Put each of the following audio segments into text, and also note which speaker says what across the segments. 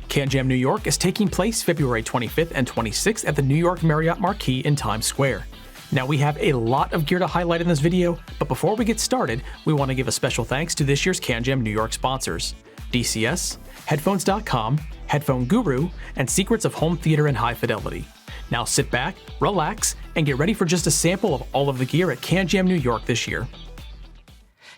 Speaker 1: CanJam New York is taking place February 25th and 26th at the New York Marriott Marquis in Times Square. Now we have a lot of gear to highlight in this video, but before we get started, we want to give a special thanks to this year's CanJam New York sponsors: DCS, Headphones.com, Headphone Guru, and Secrets of Home Theater and High Fidelity. Now sit back, relax, and get ready for just a sample of all of the gear at CanJam New York this year.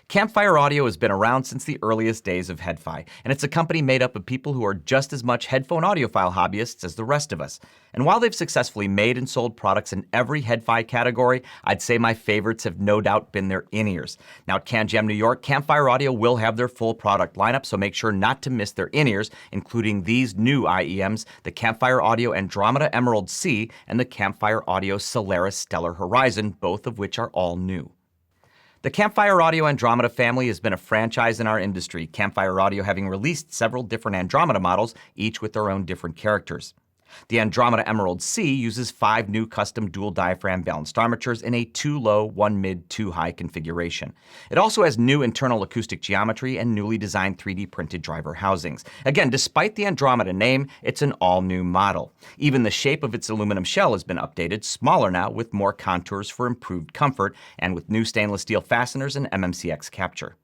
Speaker 2: Campfire Audio has been around since the earliest days of HiFi, and it's a company made up of people who are just as much headphone audiophile hobbyists as the rest of us. And while they've successfully made and sold products in every HiFi category, I'd say my favorites have no doubt been their in-ears. Now at CanJam New York, Campfire Audio will have their full product lineup, so make sure not to miss their in-ears, including these new IEMs, the Campfire Audio Andromeda Emerald C and the Campfire Audio Solaris Stellar Horizon, both of which are all new. The Campfire Audio Andromeda family has been a franchise in our industry, Campfire Audio having released several different Andromeda models, each with their own different characters. The Andromeda Emerald C uses 5 new custom dual diaphragm balanced armatures in a 2 low, 1 mid, 2 high configuration. It also has new internal acoustic geometry and newly designed 3D printed driver housings. Again, despite the Andromeda name, it's an all-new model. Even the shape of its aluminum shell has been updated, smaller now with more contours for improved comfort, and with new stainless steel fasteners and MMCX capture.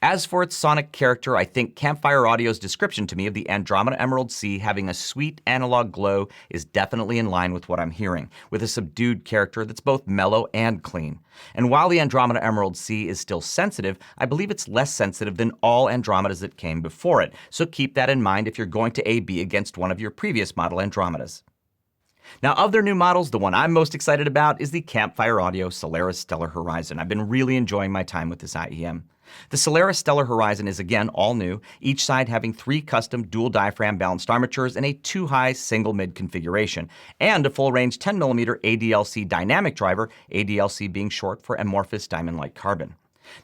Speaker 2: As for its sonic character, I think Campfire Audio's description to me of the Andromeda Emerald C having a sweet analog glow is definitely in line with what I'm hearing, with a subdued character that's both mellow and clean. And while the Andromeda Emerald C is still sensitive, I believe it's less sensitive than all Andromedas that came before it, so keep that in mind if you're going to A/B against one of your previous model Andromedas. Now, of their new models, the one I'm most excited about is the Campfire Audio Solaris Stellar Horizon. I've been really enjoying my time with this IEM. The Solaris Stellar Horizon is again all new, each side having 3 custom dual diaphragm balanced armatures in a 2 high single mid configuration, and a full range 10mm ADLC dynamic driver, ADLC being short for amorphous diamond-like carbon.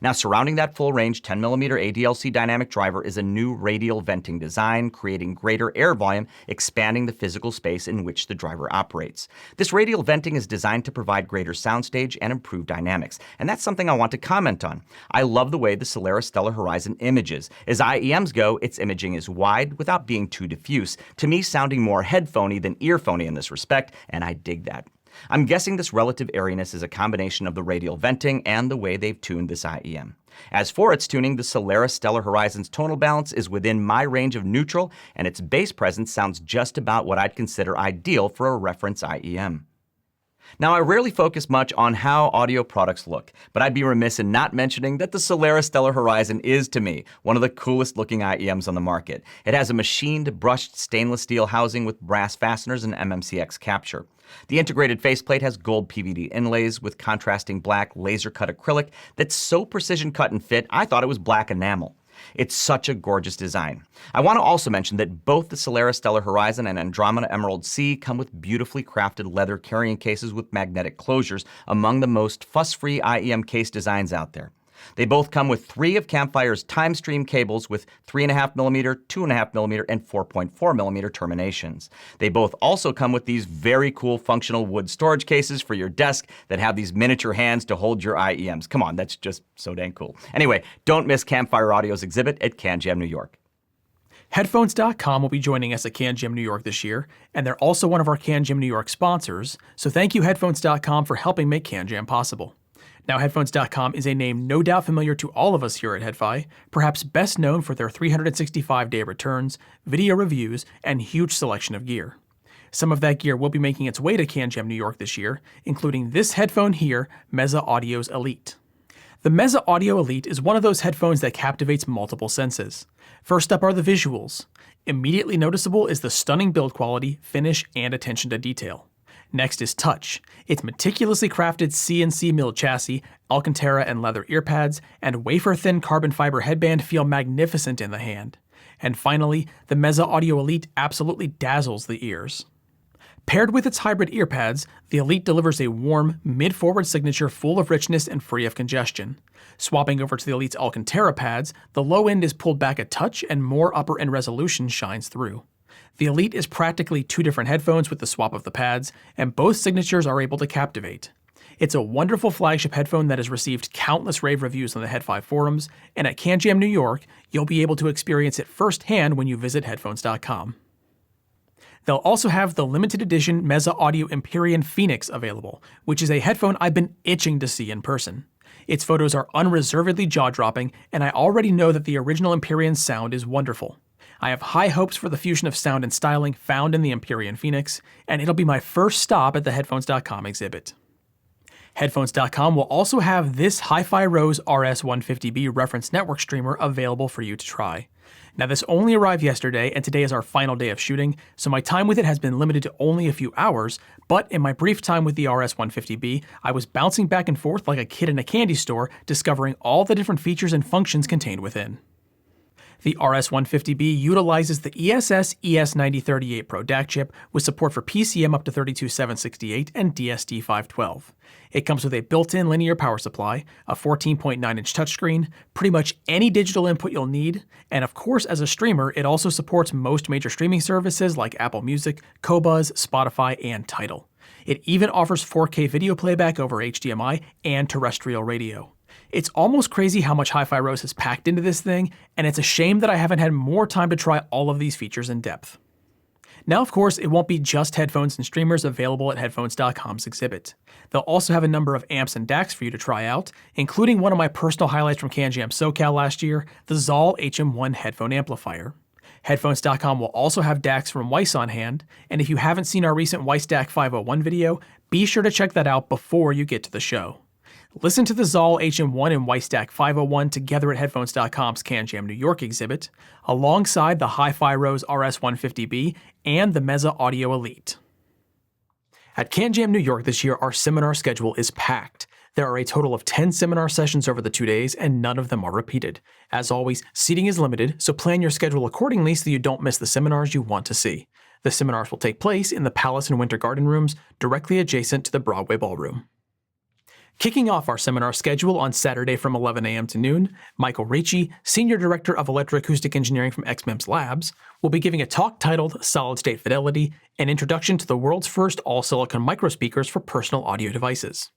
Speaker 2: Now, surrounding that full range 10mm ADLC dynamic driver is a new radial venting design, creating greater air volume, expanding the physical space in which the driver operates. This radial venting is designed to provide greater soundstage and improve dynamics, and that's something I want to comment on. I love the way the Solaris Stellar Horizon images. As IEMs go, its imaging is wide without being too diffuse, to me sounding more headphony than earphony in this respect, and I dig that. I'm guessing this relative airiness is a combination of the radial venting and the way they've tuned this IEM. As for its tuning, the Solaris Stellar Horizon's tonal balance is within my range of neutral, and its bass presence sounds just about what I'd consider ideal for a reference IEM. Now, I rarely focus much on how audio products look, but I'd be remiss in not mentioning that the Solaris Stellar Horizon is, to me, one of the coolest looking IEMs on the market. It has a machined, brushed stainless steel housing with brass fasteners and MMCX capture. The integrated faceplate has gold PVD inlays with contrasting black laser-cut acrylic that's so precision cut and fit, I thought it was black enamel. It's such a gorgeous design. I want to also mention that both the Solaris Stellar Horizon and Andromeda Emerald C come with beautifully crafted leather carrying cases with magnetic closures, among the most fuss-free IEM case designs out there. They both come with 3 of Campfire's time stream cables with 3.5mm, 2.5mm, and 4.4mm terminations. They both also come with these very cool functional wood storage cases for your desk that have these miniature hands to hold your IEMs. Come on, that's just so dang cool. Anyway, don't miss Campfire Audio's exhibit at CanJam New York.
Speaker 1: Headphones.com will be joining us at CanJam New York this year, and they're also one of our CanJam New York sponsors, so thank you Headphones.com for helping make CanJam possible. Now, Headphones.com is a name no doubt familiar to all of us here at HiFi, perhaps best known for their 365-day returns, video reviews, and huge selection of gear. Some of that gear will be making its way to CanJam New York this year, including this headphone here, Meze Audio's Elite. The Meze Audio Elite is one of those headphones that captivates multiple senses. First up are the visuals. Immediately noticeable is the stunning build quality, finish, and attention to detail. Next is touch. Its meticulously crafted CNC milled chassis, Alcantara and leather earpads, and wafer-thin carbon fiber headband feel magnificent in the hand. And finally, the Meze Audio Elite absolutely dazzles the ears. Paired with its hybrid earpads, the Elite delivers a warm, mid-forward signature full of richness and free of congestion. Swapping over to the Elite's Alcantara pads, the low end is pulled back a touch and more upper end resolution shines through. The Elite is practically 2 different headphones with the swap of the pads, and both signatures are able to captivate. It's a wonderful flagship headphone that has received countless rave reviews on the HiFi forums, and at CanJam New York, you'll be able to experience it firsthand when you visit headphones.com. They'll also have the limited edition Meze Audio Empyrean Phoenix available, which is a headphone I've been itching to see in person. Its photos are unreservedly jaw-dropping, and I already know that the original Empyrean sound is wonderful. I have high hopes for the fusion of sound and styling found in the Empyrean Phoenix, and it'll be my first stop at the headphones.com exhibit. Headphones.com will also have this HiFi Rose RS150B reference network streamer available for you to try. Now, this only arrived yesterday, and today is our final day of shooting, so my time with it has been limited to only a few hours, but in my brief time with the RS150B, I was bouncing back and forth like a kid in a candy store, discovering all the different features and functions contained within. The RS150B utilizes the ESS ES9038 Pro DAC chip with support for PCM up to 32768 and DSD512. It comes with a built-in linear power supply, a 14.9-inch touchscreen, pretty much any digital input you'll need, and of course as a streamer it also supports most major streaming services like Apple Music, Qobuz, Spotify, and Tidal. It even offers 4K video playback over HDMI and terrestrial radio. It's almost crazy how much HiFi Rose has packed into this thing, and it's a shame that I haven't had more time to try all of these features in depth. Now, of course, it won't be just headphones and streamers available at headphones.com's exhibit. They'll also have a number of amps and DACs for you to try out, including one of my personal highlights from CanJam SoCal last year, the Zahl HM1 headphone amplifier. Headphones.com will also have DACs from Weiss on hand, and if you haven't seen our recent Weiss DAC 501 video, be sure to check that out before you get to the show. Listen to the Zahl HM1 and Weiss DAC 501 together at Headphones.com's CanJam New York exhibit, alongside the HiFi Rose RS150B and the Meze Audio Elite. At CanJam New York this year, our seminar schedule is packed. There are a total of 10 seminar sessions over the 2 days, and none of them are repeated. As always, seating is limited, so plan your schedule accordingly so you don't miss the seminars you want to see. The seminars will take place in the Palace and Winter Garden rooms, directly adjacent to the Broadway Ballroom. Kicking off our seminar schedule on Saturday from 11 a.m. to noon, Michael Ricci, Senior Director of Electroacoustic Engineering from XMEMS Labs, will be giving a talk titled Solid State Fidelity, an introduction to the world's first all-silicon microspeakers for personal audio devices.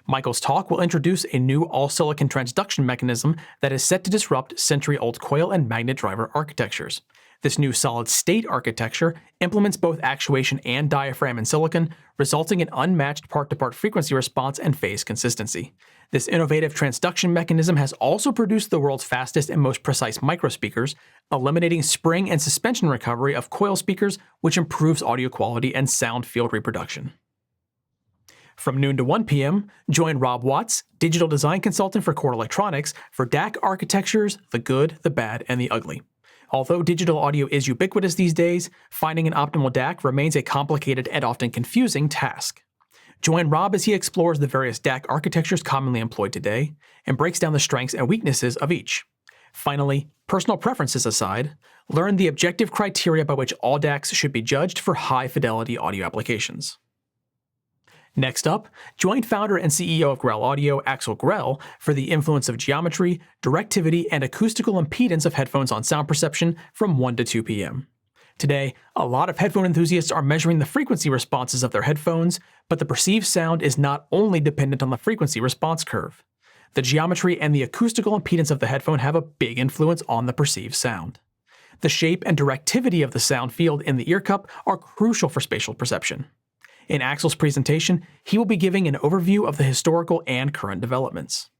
Speaker 1: Michael's talk will introduce a new all-silicon transduction mechanism that is set to disrupt century-old coil and magnet driver architectures. This new solid-state architecture implements both actuation and diaphragm in silicon, resulting in unmatched part-to-part frequency response and phase consistency. This innovative transduction mechanism has also produced the world's fastest and most precise microspeakers, eliminating spring and suspension recovery of coil speakers, which improves audio quality and sound field reproduction. From noon to 1 p.m., join Rob Watts, digital design consultant for Chord Electronics, for DAC architectures, the good, the bad, and the ugly. Although digital audio is ubiquitous these days, finding an optimal DAC remains a complicated and often confusing task. Join Rob as he explores the various DAC architectures commonly employed today and breaks down the strengths and weaknesses of each. Finally, personal preferences aside, learn the objective criteria by which all DACs should be judged for high-fidelity audio applications. Next up, join founder and CEO of Grell Audio, Axel Grell, for the influence of geometry, directivity, and acoustical impedance of headphones on sound perception from 1 to 2 p.m. Today, a lot of headphone enthusiasts are measuring the frequency responses of their headphones, but the perceived sound is not only dependent on the frequency response curve. The geometry and the acoustical impedance of the headphone have a big influence on the perceived sound. The shape and directivity of the sound field in the ear cup are crucial for spatial perception. In Axel's presentation, he will be giving an overview of the historical and current developments.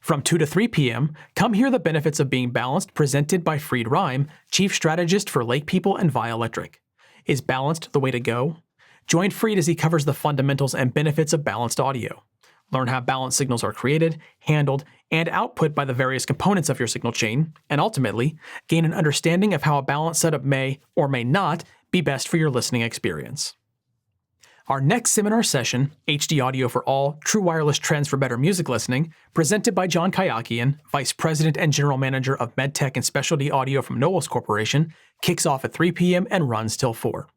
Speaker 1: From 2 to 3 p.m., come hear the benefits of being balanced presented by Fried Rime, Chief Strategist for Lake People and Via Electric. Is balanced the way to go? Join Fried as he covers the fundamentals and benefits of balanced audio. Learn how balanced signals are created, handled, and output by the various components of your signal chain, and ultimately, gain an understanding of how a balanced setup may, or may not, be best for your listening experience. Our next seminar session, HD Audio for All, True Wireless Trends for Better Music Listening, presented by John Kayakian, Vice President and General Manager of MedTech and Specialty Audio from Knowles Corporation, kicks off at 3 p.m. and runs till 4.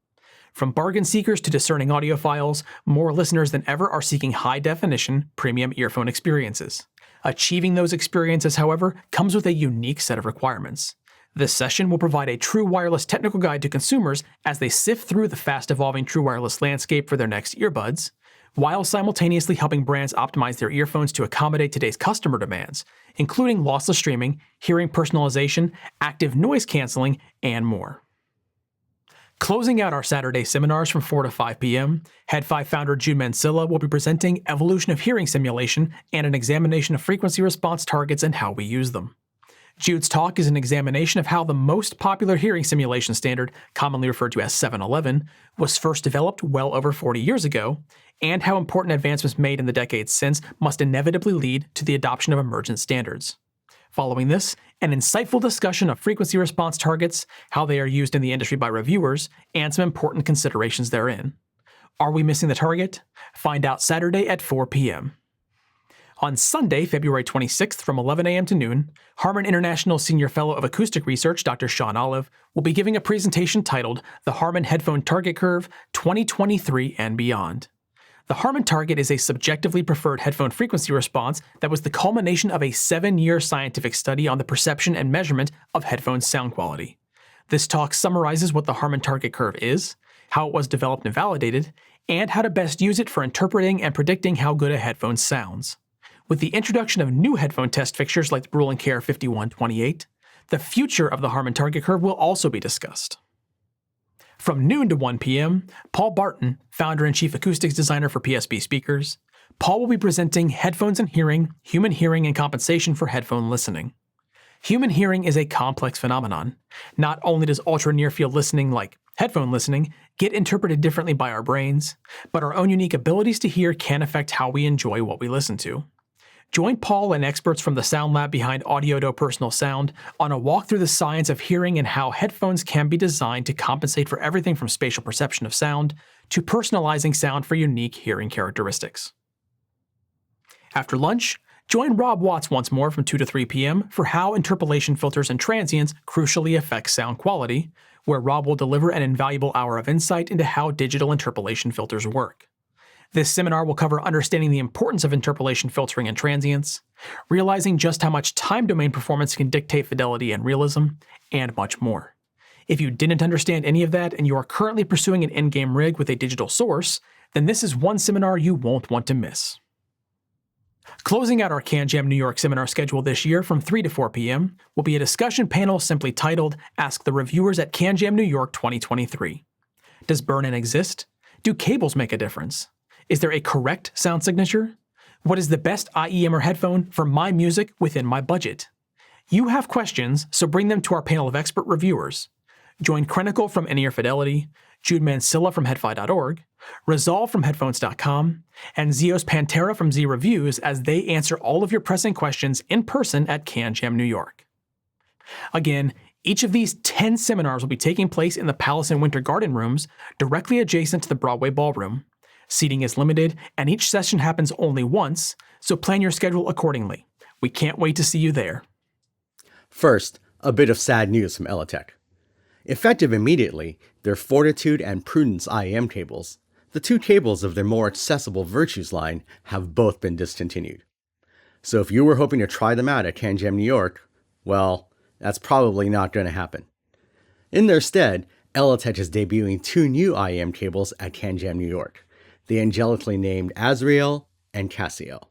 Speaker 1: From bargain seekers to discerning audiophiles, more listeners than ever are seeking high-definition, premium earphone experiences. Achieving those experiences, however, comes with a unique set of requirements. This session will provide a true wireless technical guide to consumers as they sift through the fast-evolving true wireless landscape for their next earbuds. while simultaneously helping brands optimize their earphones to accommodate today's customer demands, including lossless streaming, hearing personalization, active noise canceling, and more. Closing out our Saturday seminars from 4 to 5 p.m., HiFi founder Jude Mansilla will be presenting Evolution of Hearing Simulation and an examination of frequency response targets and how we use them. Jude's talk is an examination of how the most popular hearing simulation standard, commonly referred to as 711, was first developed well over 40 years ago, and how important advancements made in the decades since must inevitably lead to the adoption of emergent standards. Following this, an insightful discussion of frequency response targets, how they are used in the industry by reviewers, and some important considerations therein. Are we missing the target? Find out Saturday at 4 p.m. On Sunday, February 26th from 11 a.m. to noon, Harman International Senior Fellow of Acoustic Research Dr. Sean Olive will be giving a presentation titled The Harman Headphone Target Curve 2023 and Beyond. The Harman target is a subjectively preferred headphone frequency response that was the culmination of a 7-year scientific study on the perception and measurement of headphone sound quality. This talk summarizes what the Harman target curve is, how it was developed and validated, and how to best use it for interpreting and predicting how good a headphone sounds. With the introduction of new headphone test fixtures like the Brüel & Kjær 5128, the future of the Harman target curve will also be discussed. From noon to 1 p.m., Paul Barton, founder and chief acoustics designer for PSB speakers, Paul will be presenting Headphones and Hearing, Human Hearing and Compensation for Headphone Listening. Human hearing is a complex phenomenon. Not only does ultra-near-field listening, like headphone listening, get interpreted differently by our brains, but our own unique abilities to hear can affect how we enjoy what we listen to. Join Paul and experts from the sound lab behind Audiodo Personal Sound on a walk through the science of hearing and how headphones can be designed to compensate for everything from spatial perception of sound to personalizing sound for unique hearing characteristics. After lunch, join Rob Watts once more from 2 to 3 p.m. for how interpolation filters and transients crucially affect sound quality, where Rob will deliver an invaluable hour of insight into how digital interpolation filters work. This seminar will cover understanding the importance of interpolation filtering and transients, realizing just how much time domain performance can dictate fidelity and realism, and much more. If you didn't understand any of that and you are currently pursuing an in-game rig with a digital source, then this is one seminar you won't want to miss. Closing out our CanJam New York seminar schedule this year from 3 to 4 p.m. will be a discussion panel simply titled Ask the Reviewers at CanJam New York 2023. Does burn-in exist? Do cables make a difference? Is there a correct sound signature? What is the best IEM or headphone for my music within my budget? You have questions, so bring them to our panel of expert reviewers. Join Crenical from In-Ear Fidelity, Jude Mansilla from headfi.org, Zahl from headphones.com, and Zeos Pantera from Z Reviews as they answer all of your pressing questions in person at CanJam New York. Again, each of these 10 seminars will be taking place in the Palace and Winter Garden rooms directly adjacent to the Broadway Ballroom. Seating is limited, and each session happens only once, so plan your schedule accordingly. We can't wait to see you there.
Speaker 3: First, a bit of sad news from Eletech. Effective immediately, their Fortitude and Prudence IEM cables, the two cables of their more accessible Virtues line, have both been discontinued. So if you were hoping to try them out at CanJam New York, well, that's probably not going to happen. In their stead, Eletech is debuting two new IEM cables at CanJam New York, the angelically named Azrael and Cassiel.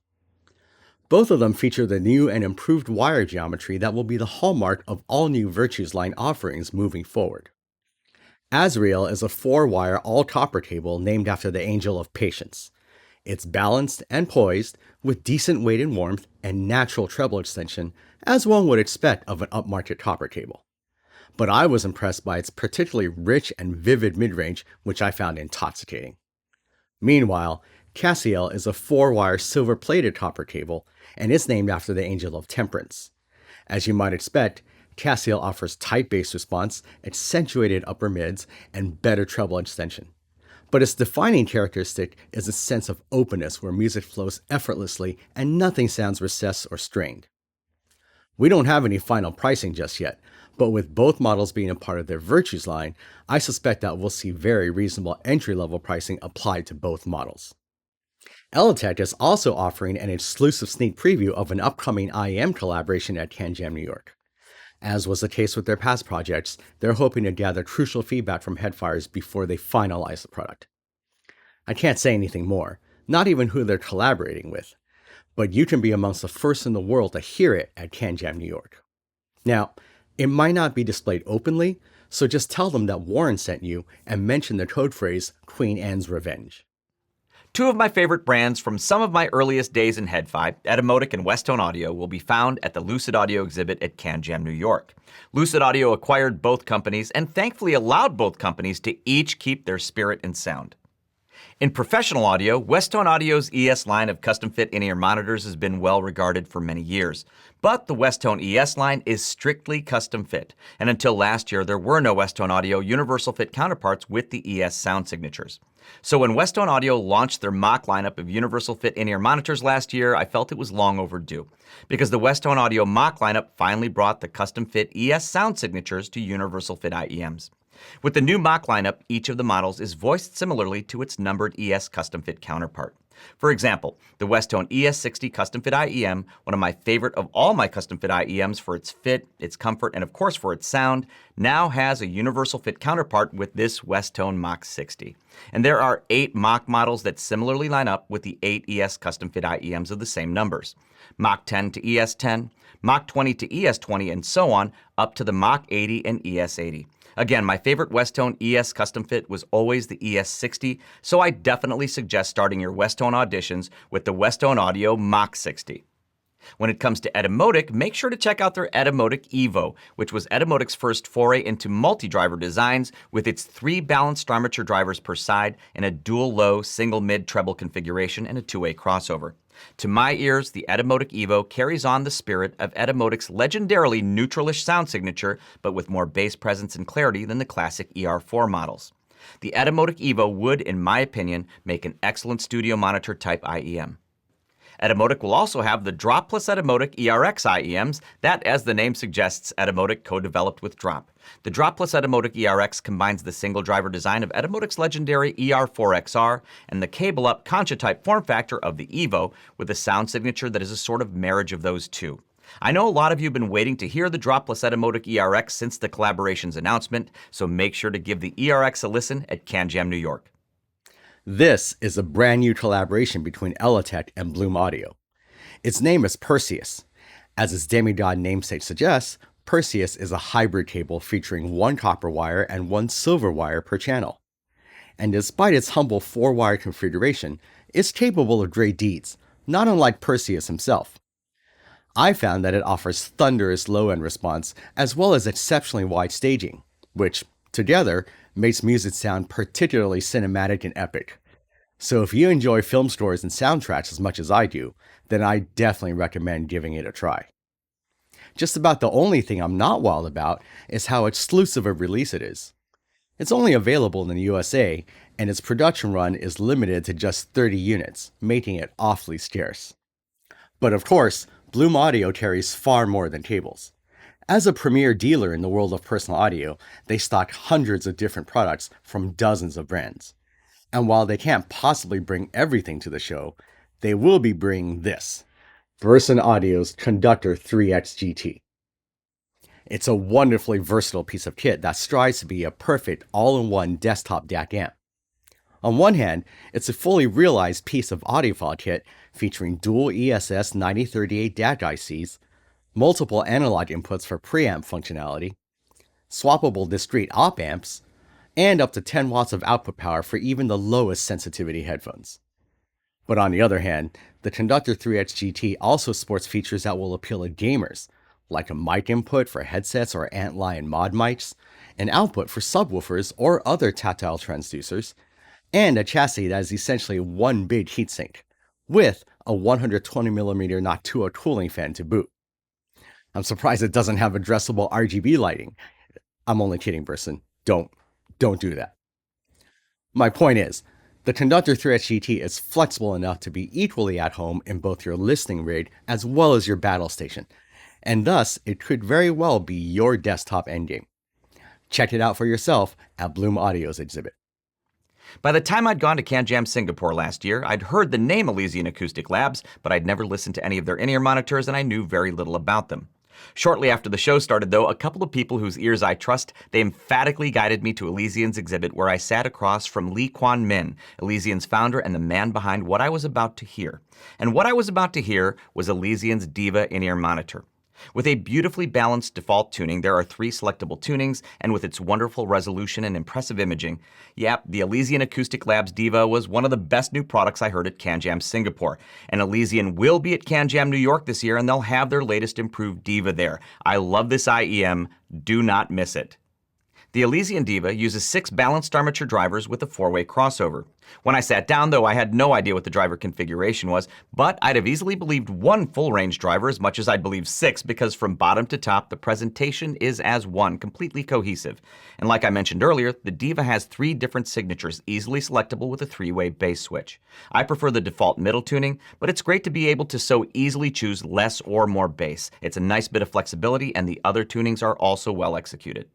Speaker 3: Both of them feature the new and improved wire geometry that will be the hallmark of all new Virtues line offerings moving forward. Azrael is a 4-wire all-copper cable named after the angel of patience. It's balanced and poised with decent weight and warmth and natural treble extension, as one would expect of an upmarket copper cable. But I was impressed by its particularly rich and vivid midrange, which I found intoxicating. Meanwhile, Cassiel is a 4-wire silver-plated copper cable, and it's named after the angel of temperance. As you might expect, Cassiel offers tight bass response, accentuated upper mids, and better treble extension. But its defining characteristic is a sense of openness where music flows effortlessly and nothing sounds recessed or strained. We don't have any final pricing just yet, but with both models being a part of their Virtues line, I suspect that we'll see very reasonable entry-level pricing applied to both models. Eletech is also offering an exclusive sneak preview of an upcoming IEM collaboration at CanJam New York. As was the case with their past projects, they're hoping to gather crucial feedback from headfires before they finalize the product. I can't say anything more, not even who they're collaborating with, but you can be amongst the first in the world to hear it at CanJam New York. Now, it might not be displayed openly, so just tell them that Warren sent you and mention the code phrase Queen Anne's Revenge.
Speaker 2: Two of my favorite brands from some of my earliest days in HiFi, Etymotic and Westone Audio, will be found at the Lucid Audio exhibit at CanJam New York. Lucid Audio acquired both companies and thankfully allowed both companies to each keep their spirit and sound. In professional audio, Westone Audio's ES line of custom-fit in-ear monitors has been well regarded for many years. But the Westone ES line is strictly custom-fit, and until last year there were no Westone Audio universal fit counterparts with the ES sound signatures. So when Westone Audio launched their mock lineup of universal fit in-ear monitors last year, I felt it was long overdue, because the Westone Audio mock lineup finally brought the custom-fit ES sound signatures to universal fit IEMs. With the new mock lineup, each of the models is voiced similarly to its numbered ES custom fit counterpart. For example, the Westone ES60 custom fit IEM, one of my favorite of all my custom fit IEMs for its fit, its comfort, and of course for its sound, now has a universal fit counterpart with this Westone Mach 60. And there are 8 mock models that similarly line up with the 8 ES custom fit IEMs of the same numbers. Mach 10 to ES10, Mach 20 to ES20, and so on, up to the Mach 80 and ES80. Again, my favorite Westone ES custom fit was always the ES60, so I definitely suggest starting your Westone auditions with the Westone Audio Mach 60. When it comes to Etymotic, make sure to check out their Etymotic Evo, which was Etymotic's first foray into multi-driver designs with its 3 balanced armature drivers per side and a dual low, single mid treble configuration and a 2-way crossover. To my ears, the Etymotic Evo carries on the spirit of Etymotic's legendarily neutralish sound signature, but with more bass presence and clarity than the classic ER4 models. The Etymotic Evo would, in my opinion, make an excellent studio monitor type IEM. Etymotic will also have the Drop plus Etymotic ERX IEMs that, as the name suggests, Etymotic co-developed with Drop. The Drop plus Etymotic ERX combines the single driver design of Etymotic's legendary ER4XR and the cable-up Concha-type form factor of the Evo with a sound signature that is a sort of marriage of those two. I know a lot of you have been waiting to hear the Drop plus Etymotic ERX since the collaboration's announcement, so make sure to give the ERX a listen at CanJam New York.
Speaker 3: This is a brand new collaboration between Eletech and Bloom Audio. Its name is Perseus. As its demigod namesake suggests, Perseus is a hybrid cable featuring 1 copper wire and 1 silver wire per channel. And despite its humble 4-wire configuration, it's capable of great deeds, not unlike Perseus himself. I found that it offers thunderous low-end response as well as exceptionally wide staging, which, together, makes music sound particularly cinematic and epic. So if you enjoy film scores and soundtracks as much as I do, then I definitely recommend giving it a try. Just about the only thing I'm not wild about is how exclusive a release it is. It's only available in the USA, and its production run is limited to just 30 units, making it awfully scarce. But of course, Bloom Audio carries far more than cables. As a premier dealer in the world of personal audio, they stock hundreds of different products from dozens of brands. And while they can't possibly bring everything to the show, they will be bringing this, Burson Audio's Conductor 3X GT. It's a wonderfully versatile piece of kit that strives to be a perfect all-in-one desktop DAC amp. On one hand, it's a fully realized piece of audiophile kit featuring dual ESS 9038 DAC ICs, multiple analog inputs for preamp functionality, swappable discrete op amps, and up to 10 watts of output power for even the lowest sensitivity headphones. But on the other hand, the Conductor 3X GT also sports features that will appeal to gamers, like a mic input for headsets or Antlion mod mics, an output for subwoofers or other tactile transducers, and a chassis that is essentially one big heatsink, with a 120mm Noctua cooling fan to boot. I'm surprised it doesn't have addressable RGB lighting. I'm only kidding, Burson. Don't do that. My point is, the Conductor 3X GT is flexible enough to be equally at home in both your listening rig as well as your battle station, and thus it could very well be your desktop endgame. Check it out for yourself at Bloom Audio's exhibit.
Speaker 2: By the time I'd gone to CanJam Singapore last year, I'd heard the name Elysian Acoustic Labs, but I'd never listened to any of their in-ear monitors and I knew very little about them. Shortly after the show started, though, a couple of people whose ears I trust, they emphatically guided me to Elysian's exhibit, where I sat across from Min, Elysian's founder and the man behind what I was about to hear. And what I was about to hear was Elysian's Diva in-ear monitor. With a beautifully balanced default tuning, there are 3 selectable tunings, and with its wonderful resolution and impressive imaging, the Elysian Acoustic Labs Diva was one of the best new products I heard at CanJam Singapore. And Elysian will be at CanJam New York this year, and they'll have their latest improved Diva there. I love this IEM. Do not miss it. The Elysian Diva uses 6 balanced armature drivers with a 4-way crossover. When I sat down, though, I had no idea what the driver configuration was, but I'd have easily believed 1 full-range driver as much as I'd believe 6, because from bottom to top, the presentation is as one, completely cohesive. And like I mentioned earlier, the Diva has 3 different signatures, easily selectable with a 3-way bass switch. I prefer the default middle tuning, but it's great to be able to so easily choose less or more bass. It's a nice bit of flexibility, and the other tunings are also well executed.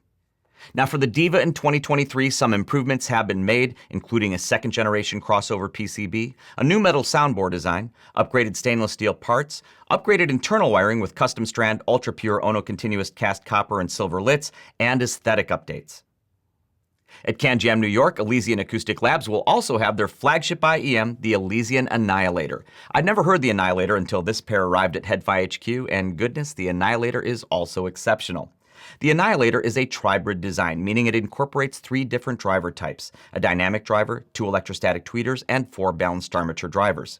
Speaker 2: Now for the Diva in 2023, some improvements have been made, including a 2nd generation crossover PCB, a new metal soundboard design, upgraded stainless steel parts, upgraded internal wiring with custom strand ultra pure Ono continuous cast copper and silver lits, and aesthetic updates. At CanJam New York, Elysian Acoustic Labs will also have their flagship IEM, the Elysian Annihilator. I'd never heard the Annihilator until this pair arrived at HiFi HQ, and goodness, the Annihilator is also exceptional. The Annihilator is a tribrid design, meaning it incorporates 3 different driver types: a dynamic driver, 2 electrostatic tweeters, and 4 balanced armature drivers.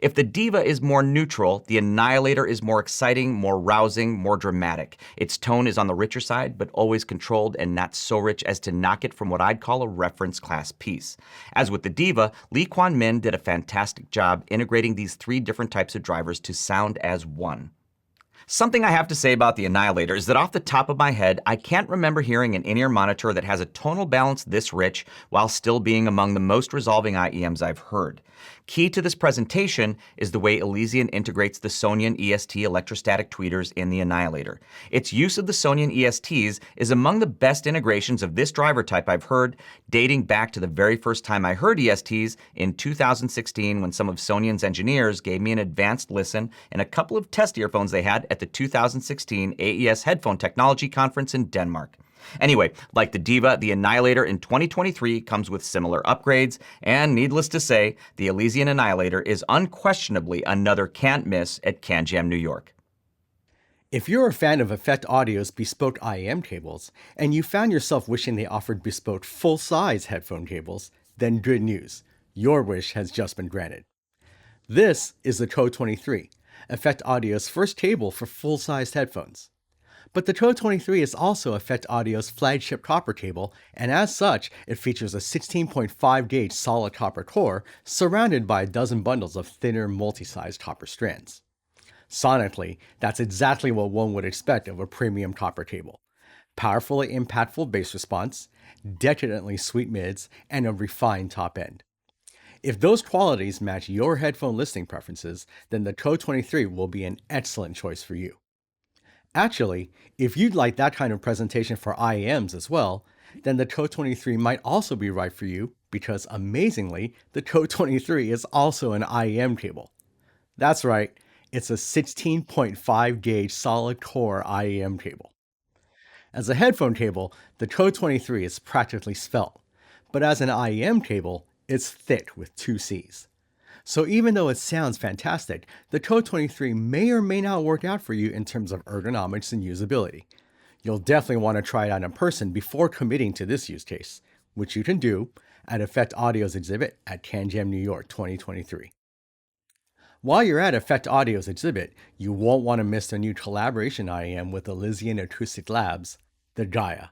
Speaker 2: If the Diva is more neutral, the Annihilator is more exciting, more rousing, more dramatic. Its tone is on the richer side, but always controlled and not so rich as to knock it from what I'd call a reference class piece. As with the Diva, Min did a fantastic job integrating these 3 different types of drivers to sound as one. Something I have to say about the Annihilator is that off the top of my head, I can't remember hearing an in-ear monitor that has a tonal balance this rich while still being among the most resolving IEMs I've heard. Key to this presentation is the way Elysian integrates the Sonian EST electrostatic tweeters in the Annihilator. Its use of the Sonian ESTs is among the best integrations of this driver type I've heard, dating back to the very first time I heard ESTs in 2016, when some of Sonian's engineers gave me an advanced listen in a couple of test earphones they had at the 2016 AES Headphone Technology Conference in Denmark. Anyway, like the Diva, the Annihilator in 2023 comes with similar upgrades, and needless to say, the Elysian Annihilator is unquestionably another can't miss at CanJam New York.
Speaker 3: If you're a fan of Effect Audio's bespoke IEM cables, and you found yourself wishing they offered bespoke full-size headphone cables, then good news, your wish has just been granted. This is the Toe 23, Effect Audio's first cable for full-sized headphones. But the Toe 23 is also Effect Audio's flagship copper cable, and as such, it features a 16.5 gauge solid copper core surrounded by a dozen bundles of thinner multi-sized copper strands. Sonically, that's exactly what one would expect of a premium copper cable. Powerfully impactful bass response, decadently sweet mids, and a refined top end. If those qualities match your headphone listening preferences, then the Toe 23 will be an excellent choice for you. Actually, if you'd like that kind of presentation for IEMs as well, then the Toe 23 might also be right for you, because amazingly, the Toe 23 is also an IEM cable. That's right, it's a 16.5 gauge solid core IEM cable. As a headphone cable, the Toe 23 is practically svelte, but as an IEM cable, it's thick with 2 C's. So even though it sounds fantastic, the Toe 23 may or may not work out for you in terms of ergonomics and usability. You'll definitely want to try it out in person before committing to this use case, which you can do at Effect Audio's exhibit at CanJam New York 2023. While you're at Effect Audio's exhibit, you won't want to miss their new collaboration IEM with Elysian Acoustic Labs, the Gaia.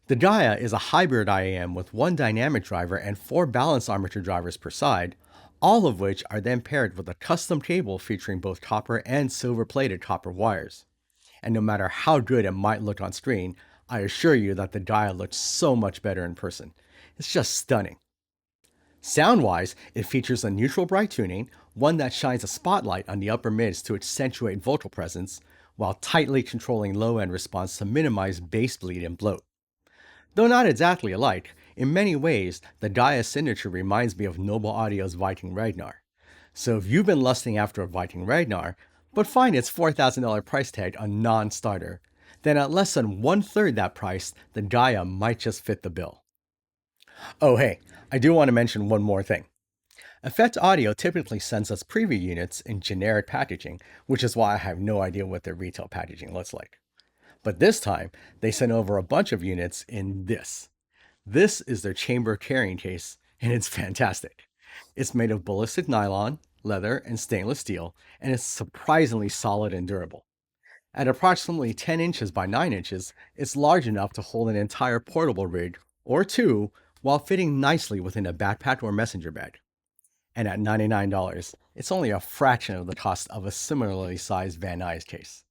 Speaker 3: The Gaia is a hybrid IEM with 1 dynamic driver and 4 balanced armature drivers per side, all of which are then paired with a custom cable featuring both copper and silver-plated copper wires. And no matter how good it might look on screen, I assure you that the Gaia looks so much better in person. It's just stunning. Sound-wise, it features a neutral bright tuning, one that shines a spotlight on the upper mids to accentuate vocal presence, while tightly controlling low-end response to minimize bass bleed and bloat. Though not exactly alike, in many ways, the Gaia signature reminds me of Noble Audio's Viking Ragnar. So if you've been lusting after a Viking Ragnar, but find its $4,000 price tag a non-starter, then at less than 1/3 that price, the Gaia might just fit the bill. Oh hey, I do want to mention one more thing. Effect Audio typically sends us preview units in generic packaging, which is why I have no idea what their retail packaging looks like. But this time, they sent over a bunch of units in this. This is their chamber carrying case, and it's fantastic. It's made of ballistic nylon, leather, and stainless steel, and it's surprisingly solid and durable. At approximately 10 inches by 9 inches, it's large enough to hold an entire portable rig, or two, while fitting nicely within a backpack or messenger bag. And at $99, it's only a fraction of the cost of a similarly sized Van Nuys case.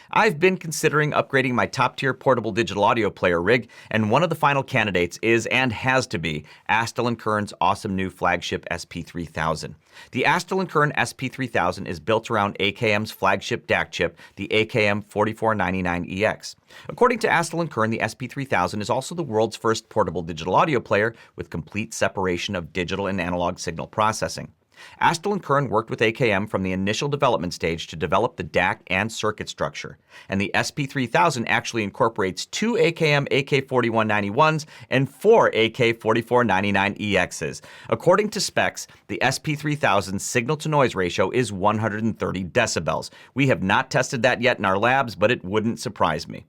Speaker 2: I've been considering upgrading my top-tier portable digital audio player rig, and one of the final candidates is, and has to be, Astell&Kern's awesome new flagship SP3000. The Astell&Kern SP3000 is built around AKM's flagship DAC chip, the AKM4499EX. According to Astell&Kern, the SP3000 is also the world's first portable digital audio player with complete separation of digital and analog signal processing. Astell&Kern worked with AKM from the initial development stage to develop the DAC and circuit structure, and the SP3000 actually incorporates 2 AKM AK4191s and 4 AK4499EXs. According to specs, the SP3000's signal-to-noise ratio is 130 decibels. We have not tested that yet in our labs, but it wouldn't surprise me.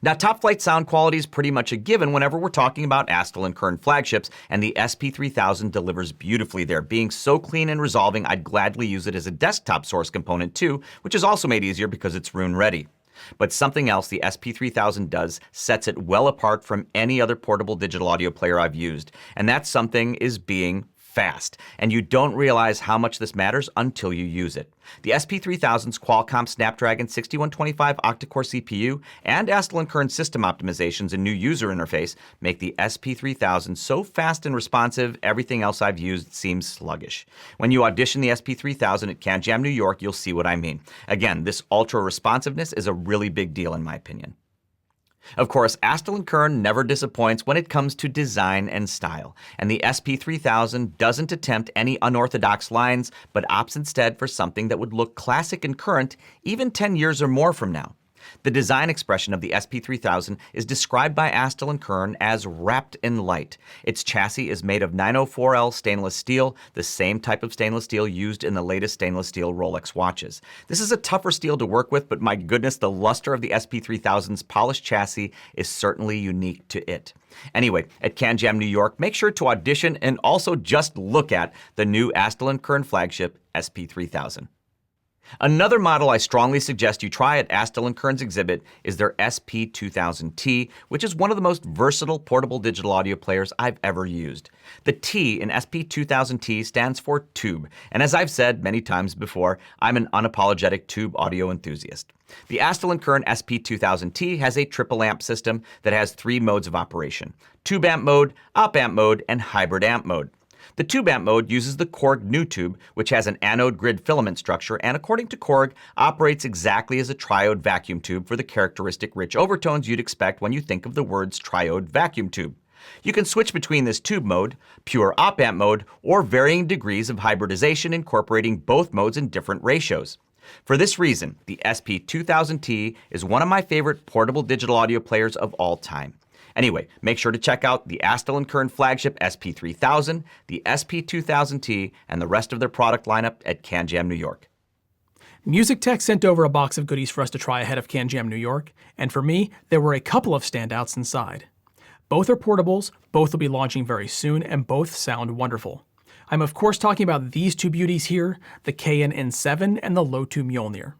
Speaker 2: Now, top-flight sound quality is pretty much a given whenever we're talking about Astell&Kern flagships, and the SP3000 delivers beautifully there, being so clean and resolving I'd gladly use it as a desktop source component too, which is also made easier because it's Roon-ready. But something else the SP3000 does sets it well apart from any other portable digital audio player I've used, and that something is being fast, and you don't realize how much this matters until you use it. The SP3000's Qualcomm Snapdragon 6125 octa-core CPU and Astell&Kern system optimizations and new user interface make the SP3000 so fast and responsive, everything else I've used seems sluggish. When you audition the SP3000 at CanJam New York, you'll see what I mean. Again, this ultra responsiveness is a really big deal in my opinion. Of course, Astell&Kern never disappoints when it comes to design and style, and the SP3000 doesn't attempt any unorthodox lines, but opts instead for something that would look classic and current even 10 years or more from now. The design expression of the SP3000 is described by Astell&Kern as wrapped in light. Its chassis is made of 904L stainless steel, the same type of stainless steel used in the latest stainless steel Rolex watches. This is a tougher steel to work with, but my goodness, the luster of the SP3000's polished chassis is certainly unique to it. Anyway, at CanJam New York, make sure to audition and also just look at the new Astell&Kern flagship SP3000. Another model I strongly suggest you try at Astell&Kern's exhibit is their SP2000T, which is one of the most versatile portable digital audio players I've ever used. The T in SP2000T stands for tube, and as I've said many times before, I'm an unapologetic tube audio enthusiast. The Astell&Kern SP2000T has a triple amp system that has 3 modes of operation: tube amp mode, op amp mode, and hybrid amp mode. The tube amp mode uses the Korg New Tube, which has an anode grid filament structure and, according to Korg, operates exactly as a triode vacuum tube for the characteristic rich overtones you'd expect when you think of the words triode vacuum tube. You can switch between this tube mode, pure op amp mode, or varying degrees of hybridization incorporating both modes in different ratios. For this reason, the SP2000T is one of my favorite portable digital audio players of all time. Anyway, make sure to check out the Astell&Kern flagship SP3000, the SP2000T, and the rest of their product lineup at CanJam New York.
Speaker 1: MusicTeck sent over a box of goodies for us to try ahead of CanJam New York, and for me, there were a couple of standouts inside. Both are portables, both will be launching very soon, and both sound wonderful. I'm of course talking about these two beauties here, the Cayin N7 and the Lotoo Mjolnir.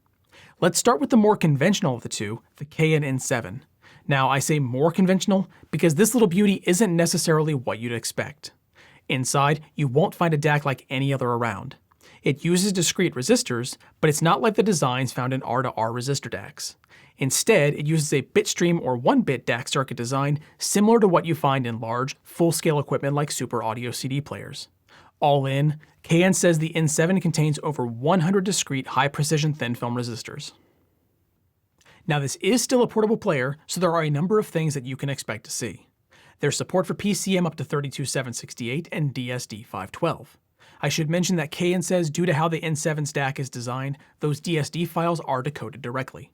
Speaker 1: Let's start with the more conventional of the two, the Cayin N7. Now, I say more conventional because this little beauty isn't necessarily what you'd expect. Inside, you won't find a DAC like any other around. It uses discrete resistors, but it's not like the designs found in R2R resistor DACs. Instead, it uses a bitstream or 1-bit DAC circuit design similar to what you find in large, full-scale equipment like Super Audio CD players. All in, Cayin says the N7 contains over 100 discrete high-precision thin-film resistors. Now, this is still a portable player, so there are a number of things that you can expect to see. There's support for PCM up to 32768 and DSD512. I should mention that Cayin says due to how the N7 stack is designed, those DSD files are decoded directly.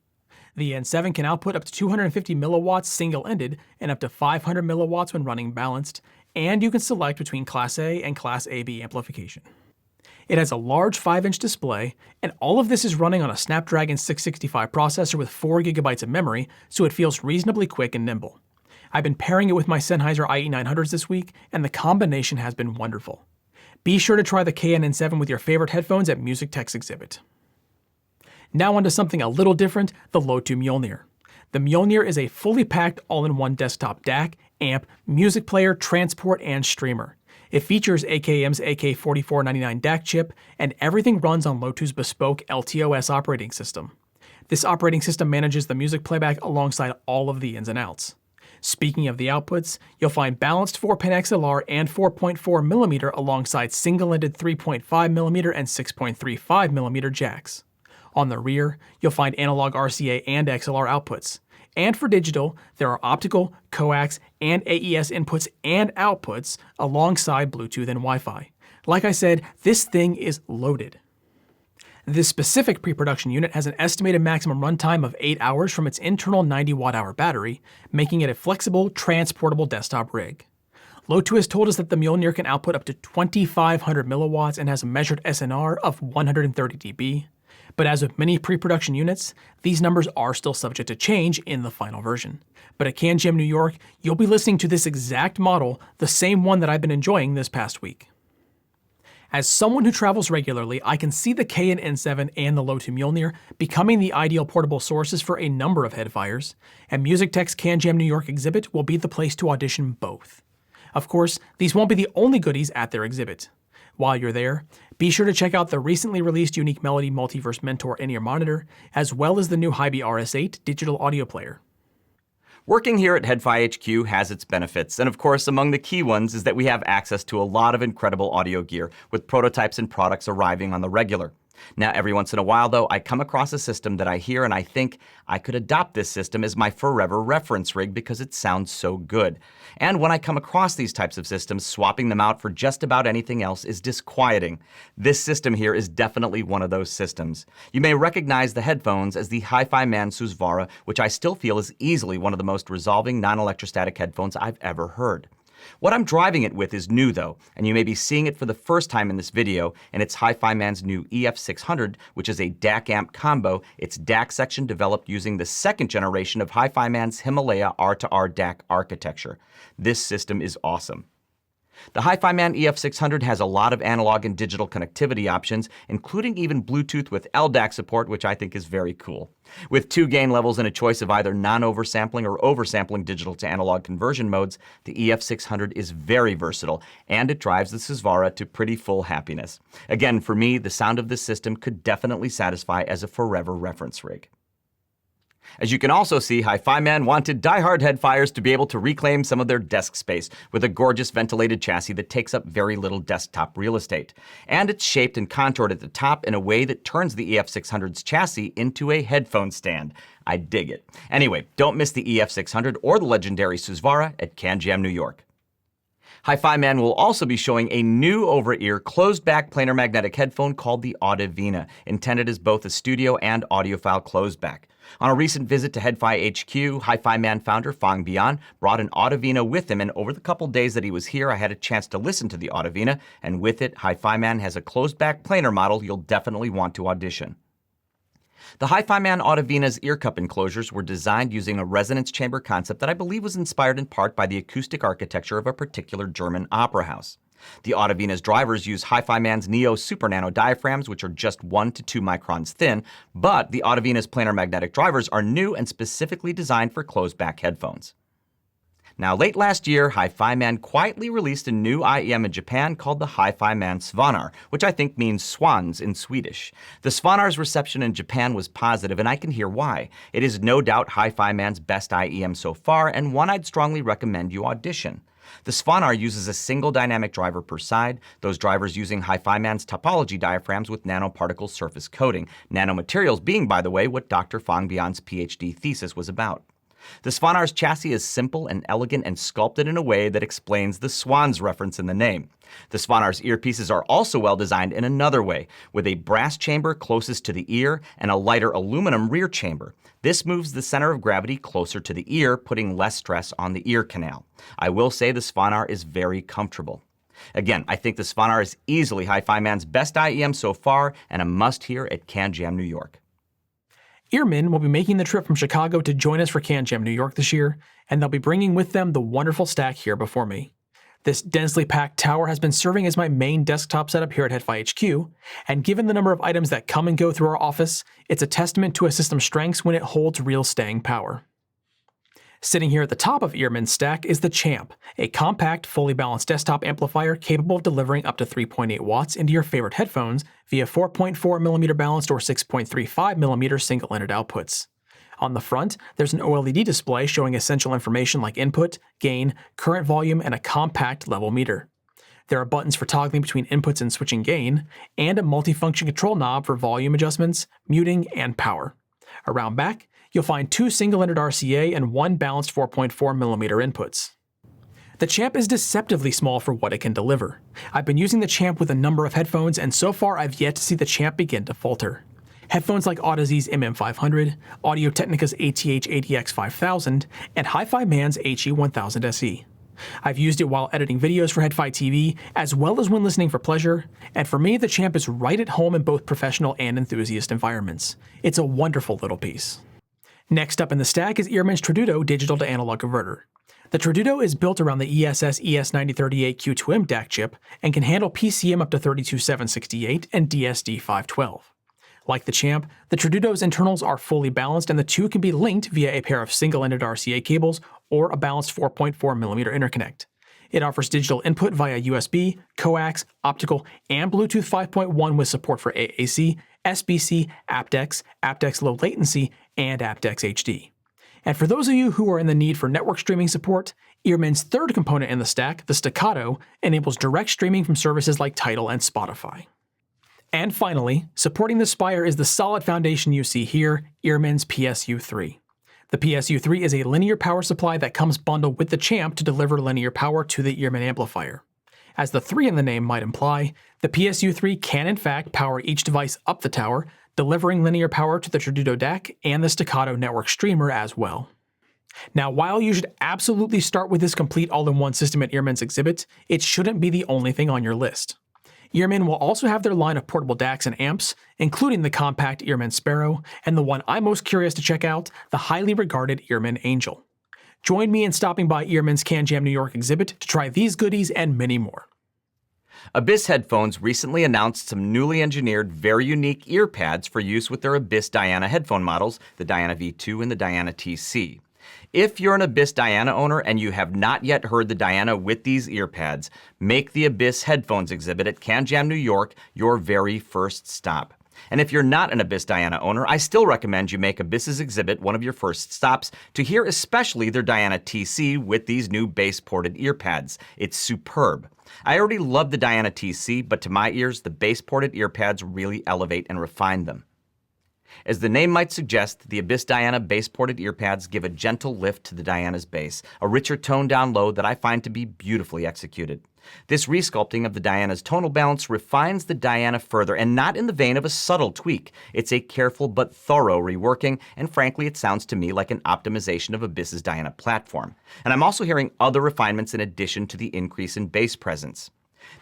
Speaker 1: The N7 can output up to 250 milliwatts single-ended and up to 500 milliwatts when running balanced, and you can select between Class A and Class AB amplification. It has a large 5-inch display, and all of this is running on a Snapdragon 665 processor with 4 GB of memory, so it feels reasonably quick and nimble. I've been pairing it with my Sennheiser IE900s this week, and the combination has been wonderful. Be sure to try the Cayin N7 with your favorite headphones at MusicTeck's exhibit. Now onto something a little different, the Lotoo Mjolnir. The Mjolnir is a fully packed all-in-one desktop DAC, amp, music player, transport, and streamer. It features AKM's AK4499 DAC chip, and everything runs on Lotoo's bespoke LTOS operating system. This operating system manages the music playback alongside all of the ins and outs. Speaking of the outputs, you'll find balanced 4-pin XLR and 4.4mm alongside single-ended 3.5mm and 6.35mm jacks. On the rear, you'll find analog RCA and XLR outputs. And for digital, there are optical, coax, and AES inputs and outputs alongside Bluetooth and Wi-Fi. Like I said, this thing is loaded. This specific pre-production unit has an estimated maximum runtime of 8 hours from its internal 90 watt-hour battery, making it a flexible, transportable desktop rig. Lotoo has told us that the Mjolnir can output up to 2,500 milliwatts and has a measured SNR of 130 dB. But as with many pre-production units, these numbers are still subject to change in the final version. But at CanJam New York, you'll be listening to this exact model, the same one that I've been enjoying this past week. As someone who travels regularly, I can see the Cayin N7 and the Lotoo Mjolnir becoming the ideal portable sources for a number of headfires, and MusicTeck's CanJam New York exhibit will be the place to audition both. Of course, these won't be the only goodies at their exhibit. While you're there, be sure to check out the recently released Unique Melody Multiverse Mentor in-ear monitor, as well as the new HiBy RS8 digital audio player.
Speaker 2: Working here at HeadFi HQ has its benefits, and of course among the key ones is that we have access to a lot of incredible audio gear, with prototypes and products arriving on the regular. Now, every once in a while, though, I come across a system that I hear and I think I could adopt this system as my forever reference rig because it sounds so good. And when I come across these types of systems, swapping them out for just about anything else is disquieting. This system here is definitely one of those systems. You may recognize the headphones as the HiFiMan Susvara, which I still feel is easily one of the most resolving non-electrostatic headphones I've ever heard. What I'm driving it with is new though, and you may be seeing it for the first time in this video, and it's HiFiMan's new EF600, which is a DAC amp combo. Its DAC section developed using the second generation of HiFiMan's Himalaya R2R DAC architecture. This system is awesome. The HiFiMan EF600 has a lot of analog and digital connectivity options, including even Bluetooth with LDAC support, which I think is very cool. With 2 gain levels and a choice of either non-oversampling or oversampling digital to analog conversion modes, the EF600 is very versatile, and it drives the Susvara to pretty full happiness. Again, for me, the sound of this system could definitely satisfy as a forever reference rig. As you can also see, HiFiMan wanted die-hard headfires to be able to reclaim some of their desk space with a gorgeous ventilated chassis that takes up very little desktop real estate. And it's shaped and contoured at the top in a way that turns the EF600's chassis into a headphone stand. I dig it. Anyway, don't miss the EF600 or the legendary Susvara at CanJam New York. HiFiMan will also be showing a new over-ear closed-back planar magnetic headphone called the Audeze, intended as both a studio and audiophile closed-back. On a recent visit to HeadFi HQ, HiFiMan founder Fang Bian brought an Audeze with him, and over the couple days that he was here, I had a chance to listen to the Audeze, and with it, HiFiMan has a closed-back planar model you'll definitely want to audition. The HiFiMan Audeze's ear cup enclosures were designed using a resonance chamber concept that I believe was inspired in part by the acoustic architecture of a particular German opera house. The Audeze's drivers use HiFiMan's Neo Super Nano diaphragms, which are just 1 to 2 microns thin, but the Audeze's planar magnetic drivers are new and specifically designed for closed-back headphones. Now, late last year, HiFiMan quietly released a new IEM in Japan called the HiFiMan Svanar, which I think means swans in Swedish. The Svanar's reception in Japan was positive, and I can hear why. It is no doubt HiFiMan's best IEM so far, and one I'd strongly recommend you audition. The Svanar uses a single dynamic driver per side, those drivers using HiFiMan's topology diaphragms with nanoparticle surface coating, nanomaterials being, by the way, what Dr. Fang Bian's PhD thesis was about. The Svannar's chassis is simple and elegant and sculpted in a way that explains the swans reference in the name. The Svannar's earpieces are also well designed in another way, with a brass chamber closest to the ear and a lighter aluminum rear chamber. This moves the center of gravity closer to the ear, putting less stress on the ear canal. I will say the Svannar is very comfortable. Again, I think the Svannar is easily HiFiMan's best IEM so far and a must-hear at CanJam New York.
Speaker 1: EarMen will be making the trip from Chicago to join us for CanJam New York this year, and they'll be bringing with them the wonderful stack here before me. This densely packed tower has been serving as my main desktop setup here at HiFi HQ, and given the number of items that come and go through our office, it's a testament to a system's strengths when it holds real staying power. Sitting here at the top of EarMen's stack is the Champ, a compact, fully balanced desktop amplifier capable of delivering up to 3.8 watts into your favorite headphones via 4.4mm balanced or 6.35mm single-ended outputs. On the front, there's an OLED display showing essential information like input, gain, current volume, and a compact level meter. There are buttons for toggling between inputs and switching gain, and a multifunction control knob for volume adjustments, muting, and power. Around back, you'll find 2 single-ended RCA and 1 balanced 4.4mm inputs. The Champ is deceptively small for what it can deliver. I've been using the Champ with a number of headphones, and so far I've yet to see the Champ begin to falter. Headphones like Audeze's MM500, Audio-Technica's ATH-ADX 5000, and HiFiMan's HE1000 SE. I've used it while editing videos for HiFi TV, as well as when listening for pleasure, and for me the Champ is right at home in both professional and enthusiast environments. It's a wonderful little piece. Next up in the stack is EarMen's Traduto digital to analog converter. The Traduto is built around the ESS ES9038 Q2M DAC chip and can handle PCM up to 32768 and DSD 512. Like the Champ, the Traduto's internals are fully balanced and the two can be linked via a pair of single-ended RCA cables or a balanced 4.4mm interconnect. It offers digital input via USB, coax, optical, and Bluetooth 5.1 with support for AAC, SBC, aptX, aptX low latency, and aptX HD. And for those of you who are in the need for network streaming support, EarMen's third component in the stack, the Staccato, enables direct streaming from services like Tidal and Spotify. And finally, supporting the Spire is the solid foundation you see here, EarMen's PSU-3. The PSU-3 is a linear power supply that comes bundled with the Champ to deliver linear power to the EarMen amplifier. As the 3 in the name might imply, the PSU-3 can in fact power each device up the tower, delivering linear power to the Traduto DAC and the Staccato network streamer as well. Now, while you should absolutely start with this complete all-in-one system at EarMen's exhibit, it shouldn't be the only thing on your list. EarMen will also have their line of portable DACs and amps, including the compact EarMen Sparrow, and the one I'm most curious to check out, the highly regarded EarMen Angel. Join me in stopping by EarMen's CanJam New York exhibit to try these goodies and many more.
Speaker 2: Abyss Headphones recently announced some newly engineered, very unique ear pads for use with their Abyss Diana headphone models, the Diana V2 and the Diana TC. If you're an Abyss Diana owner and you have not yet heard the Diana with these ear pads, make the Abyss Headphones exhibit at CanJam New York your very first stop. And if you're not an Abyss Diana owner, I still recommend you make Abyss's exhibit one of your first stops to hear especially their Diana TC with these new bass-ported ear pads. It's superb. I already love the Diana TC, but to my ears, the bass-ported ear pads really elevate and refine them. As the name might suggest, the Abyss Diana bass-ported earpads give a gentle lift to the Diana's bass, a richer tone down low that I find to be beautifully executed. This resculpting of the Diana's tonal balance refines the Diana further, and not in the vein of a subtle tweak. It's a careful but thorough reworking, and frankly it sounds to me like an optimization of Abyss's Diana platform. And I'm also hearing other refinements in addition to the increase in bass presence.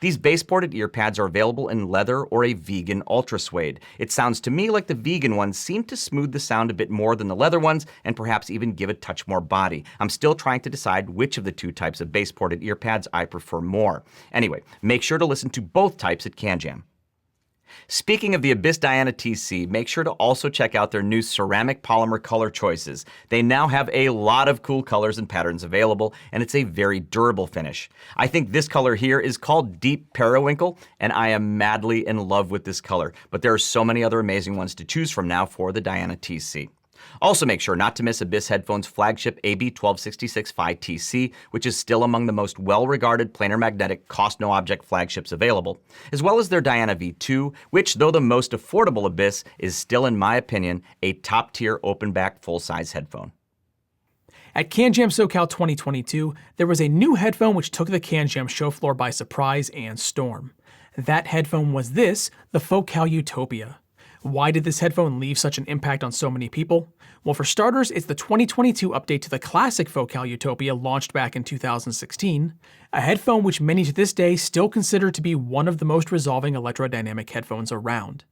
Speaker 2: These bass-ported earpads are available in leather or a vegan ultra suede. It sounds to me like the vegan ones seem to smooth the sound a bit more than the leather ones and perhaps even give a touch more body. I'm still trying to decide which of the two types of bass-ported earpads I prefer more. Anyway, make sure to listen to both types at CanJam. Speaking of the Abyss Diana TC, make sure to also check out their new ceramic polymer color choices. They now have a lot of cool colors and patterns available, and it's a very durable finish. I think this color here is called Deep Periwinkle, and I am madly in love with this color, but there are so many other amazing ones to choose from now for the Diana TC. Also make sure not to miss Abyss Headphones' flagship AB1266 Phi TC, which is still among the most well-regarded planar magnetic cost-no-object flagships available, as well as their Diana V2, which, though the most affordable Abyss, is still, in my opinion, a top-tier open-back full-size headphone.
Speaker 1: At CanJam SoCal 2022, there was a new headphone which took the CanJam show floor by surprise and storm. That headphone was the Focal Utopia. Why did this headphone leave such an impact on so many people? Well, for starters, it's the 2022 update to the classic Focal Utopia launched back in 2016, a headphone which many to this day still consider to be one of the most resolving electrodynamic headphones around.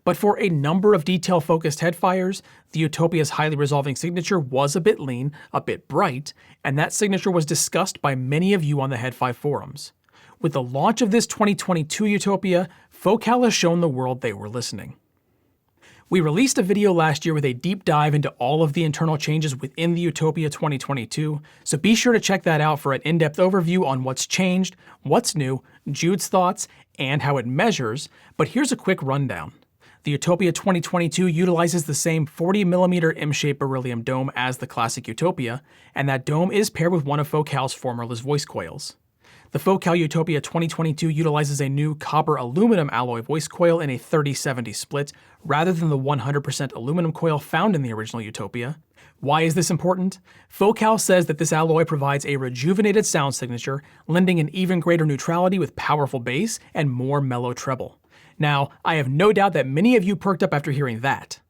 Speaker 1: But for a number of detail-focused headfires, the Utopia's highly resolving signature was a bit lean, a bit bright, and that signature was discussed by many of you on the HeadFi forums. With the launch of this 2022 Utopia, Focal has shown the world they were listening. We released a video last year with a deep dive into all of the internal changes within the Utopia 2022, so be sure to check that out for an in-depth overview on what's changed, what's new, Jude's thoughts, and how it measures, but here's a quick rundown. The Utopia 2022 utilizes the same 40mm M-shaped beryllium dome as the classic Utopia, and that dome is paired with one of Focal's formerless voice coils. The Focal Utopia 2022 utilizes a new copper aluminum alloy voice coil in a 30-70 split, rather than the 100% aluminum coil found in the original Utopia. Why is this important? Focal says that this alloy provides a rejuvenated sound signature, lending an even greater neutrality with powerful bass and more mellow treble. Now, I have no doubt that many of you perked up after hearing that.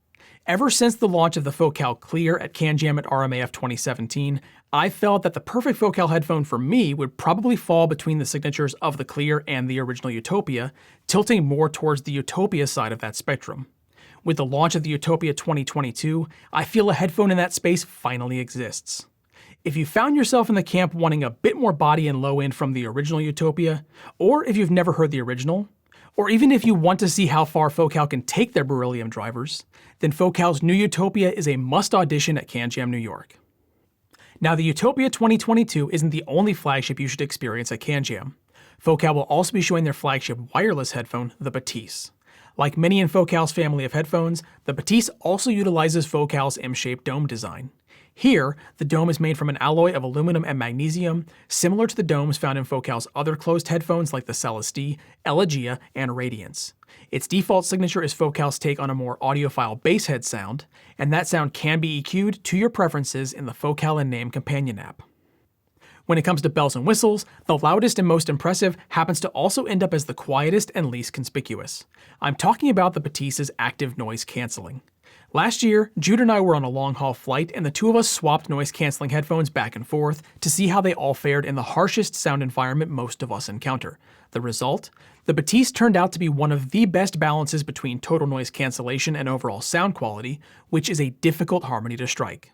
Speaker 1: Ever since the launch of the Focal Clear at CanJam at RMAF 2017, I felt that the perfect Focal headphone for me would probably fall between the signatures of the Clear and the original Utopia, tilting more towards the Utopia side of that spectrum. With the launch of the Utopia 2022, I feel a headphone in that space finally exists. If you found yourself in the camp wanting a bit more body and low end from the original Utopia, or if you've never heard the original, or even if you want to see how far Focal can take their beryllium drivers, then Focal's new Utopia is a must audition at CanJam New York. Now, the Utopia 2022 isn't the only flagship you should experience at CanJam. Focal will also be showing their flagship wireless headphone, the Batiste. Like many in Focal's family of headphones, the Batiste also utilizes Focal's M-shaped dome design. Here, the dome is made from an alloy of aluminum and magnesium, similar to the domes found in Focal's other closed headphones like the Celestie, Elegia, and Radiance. Its default signature is Focal's take on a more audiophile bass head sound, and that sound can be EQ'd to your preferences in the Focal and Name companion app. When it comes to bells and whistles, the loudest and most impressive happens to also end up as the quietest and least conspicuous. I'm talking about the Batiste's active noise cancelling. Last year, Jude and I were on a long-haul flight, and the two of us swapped noise-canceling headphones back and forth to see how they all fared in the harshest sound environment most of us encounter. The result? The Batiste turned out to be one of the best balances between total noise cancellation and overall sound quality, which is a difficult harmony to strike.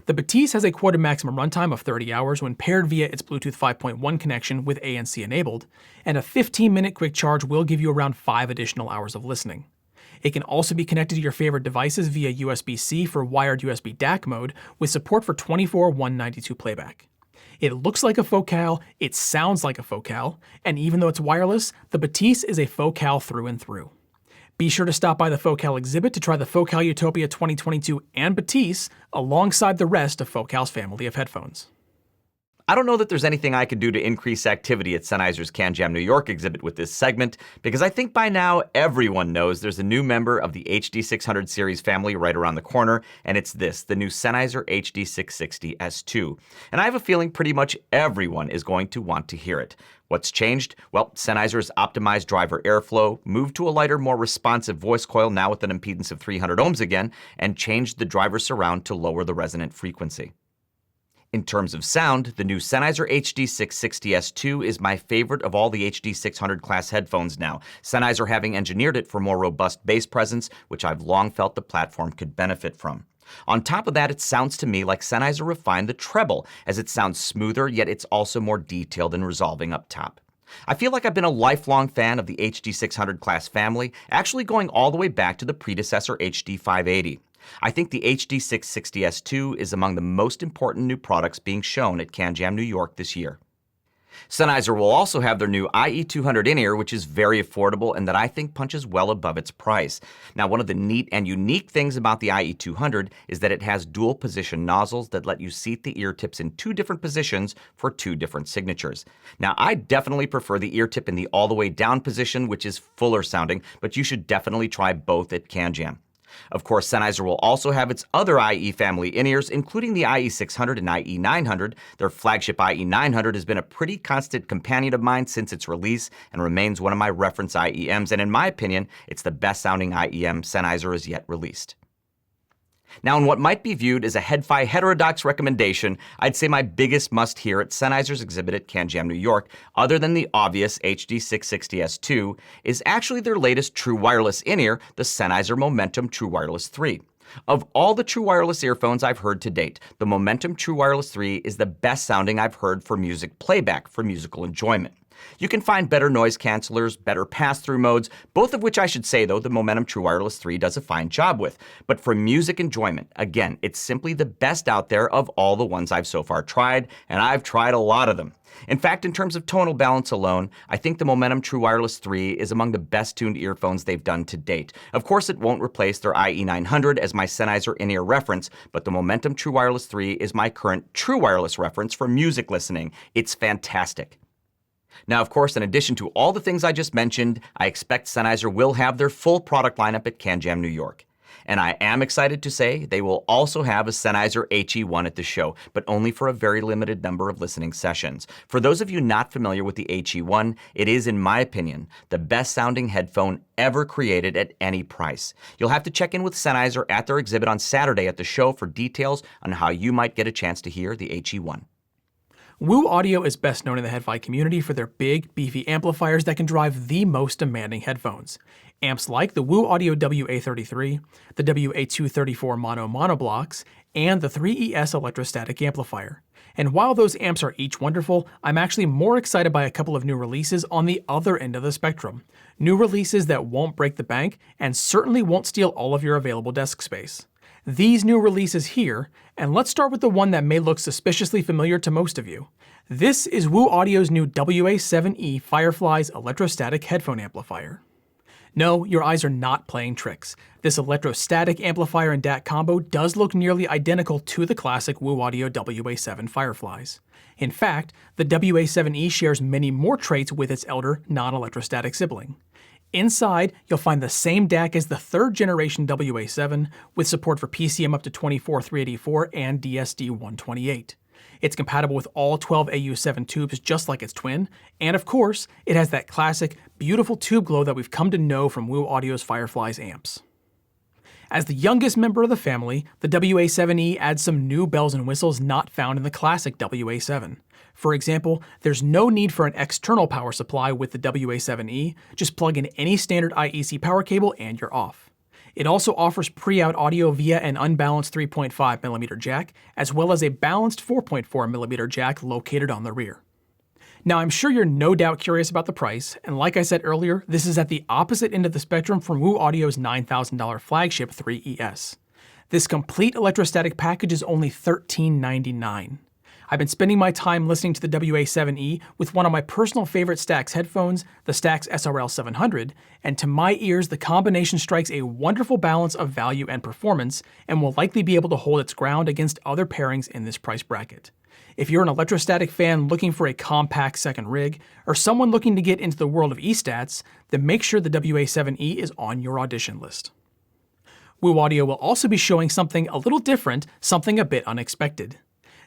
Speaker 1: The Batiste has a quoted maximum runtime of 30 hours when paired via its Bluetooth 5.1 connection with ANC enabled, and a 15-minute quick charge will give you around 5 additional hours of listening. It can also be connected to your favorite devices via USB-C for wired USB DAC mode with support for 24/192 playback. It looks like a Focal, it sounds like a Focal, and even though it's wireless, the Batiste is a Focal through and through. Be sure to stop by the Focal exhibit to try the Focal Utopia 2022 and Batiste alongside the rest of Focal's family of headphones.
Speaker 2: I don't know that there's anything I could do to increase activity at Sennheiser's CanJam New York exhibit with this segment, because I think by now everyone knows there's a new member of the HD600 series family right around the corner, and it's the new Sennheiser HD660 S2. And I have a feeling pretty much everyone is going to want to hear it. What's changed? Well, Sennheiser's optimized driver airflow, moved to a lighter, more responsive voice coil now with an impedance of 300 ohms again, and changed the driver surround to lower the resonant frequency. In terms of sound, the new Sennheiser HD660 S2 is my favorite of all the HD600 class headphones now, Sennheiser having engineered it for more robust bass presence, which I've long felt the platform could benefit from. On top of that, it sounds to me like Sennheiser refined the treble, as it sounds smoother, yet it's also more detailed and resolving up top. I feel like I've been a lifelong fan of the HD600 class family, actually going all the way back to the predecessor HD580. I think the HD660 S2 is among the most important new products being shown at CanJam New York this year. Sennheiser will also have their new IE200 in-ear, which is very affordable and that I think punches well above its price. Now, one of the neat and unique things about the IE200 is that it has dual position nozzles that let you seat the ear tips in 2 different positions for 2 different signatures. Now, I definitely prefer the ear tip in the all the way down position, which is fuller sounding, but you should definitely try both at CanJam. Of course, Sennheiser will also have its other IE family in-ears, including the IE600 and IE900. Their flagship IE900 has been a pretty constant companion of mine since its release and remains one of my reference IEMs, and in my opinion, it's the best-sounding IEM Sennheiser has yet released. Now, in what might be viewed as a HiFi heterodox recommendation, I'd say my biggest must-hear at Sennheiser's exhibit at CanJam New York, other than the obvious HD660S2, is actually their latest true wireless in-ear, the Sennheiser Momentum True Wireless 3. Of all the true wireless earphones I've heard to date, the Momentum True Wireless 3 is the best sounding I've heard for music playback, for musical enjoyment. You can find better noise cancelers, better pass-through modes, both of which I should say, though, the Momentum True Wireless 3 does a fine job with. But for music enjoyment, again, it's simply the best out there of all the ones I've so far tried, and I've tried a lot of them. In fact, in terms of tonal balance alone, I think the Momentum True Wireless 3 is among the best-tuned earphones they've done to date. Of course, it won't replace their IE900 as my Sennheiser in-ear reference, but the Momentum True Wireless 3 is my current true wireless reference for music listening. It's fantastic. Now, of course, in addition to all the things I just mentioned, I expect Sennheiser will have their full product lineup at CanJam New York. And I am excited to say they will also have a Sennheiser HE1 at the show, but only for a very limited number of listening sessions. For those of you not familiar with the HE1, it is, in my opinion, the best sounding headphone ever created at any price. You'll have to check in with Sennheiser at their exhibit on Saturday at the show for details on how you might get a chance to hear the HE1.
Speaker 1: Woo Audio is best known in the HiFi community for their big, beefy amplifiers that can drive the most demanding headphones. Amps like the Woo Audio WA33, the WA234 mono blocks, and the 3ES electrostatic amplifier. And while those amps are each wonderful, I'm actually more excited by a couple of new releases on the other end of the spectrum. New releases that won't break the bank and certainly won't steal all of your available desk space. These new releases here, and let's start with the one that may look suspiciously familiar to most of you. This is Woo Audio's new WA7E Firefly's electrostatic headphone amplifier. No, your eyes are not playing tricks. This electrostatic amplifier and DAC combo does look nearly identical to the classic Woo Audio WA7 Fireflies. In fact, the WA7E shares many more traits with its elder non-electrostatic sibling. Inside, you'll find the same DAC as the third generation WA7, with support for PCM up to 24384 and DSD128. It's compatible with all 12 AU7 tubes just like its twin, and of course, it has that classic, beautiful tube glow that we've come to know from Woo Audio's Fireflies amps. As the youngest member of the family, the WA7E adds some new bells and whistles not found in the classic WA7. For example, there's no need for an external power supply with the WA7E, just plug in any standard IEC power cable and you're off. It also offers pre-out audio via an unbalanced 3.5mm jack, as well as a balanced 4.4mm jack located on the rear. Now, I'm sure you're no doubt curious about the price, and like I said earlier, this is at the opposite end of the spectrum from Woo Audio's $9,000 flagship 3ES. This complete electrostatic package is only $13.99. I've been spending my time listening to the WA7E with one of my personal favorite Stax headphones, the Stax SRL 700, and to my ears the combination strikes a wonderful balance of value and performance and will likely be able to hold its ground against other pairings in this price bracket. If you're an electrostatic fan looking for a compact second rig, or someone looking to get into the world of eStats, then make sure the WA7E is on your audition list. Woo Audio will also be showing something a little different, something a bit unexpected.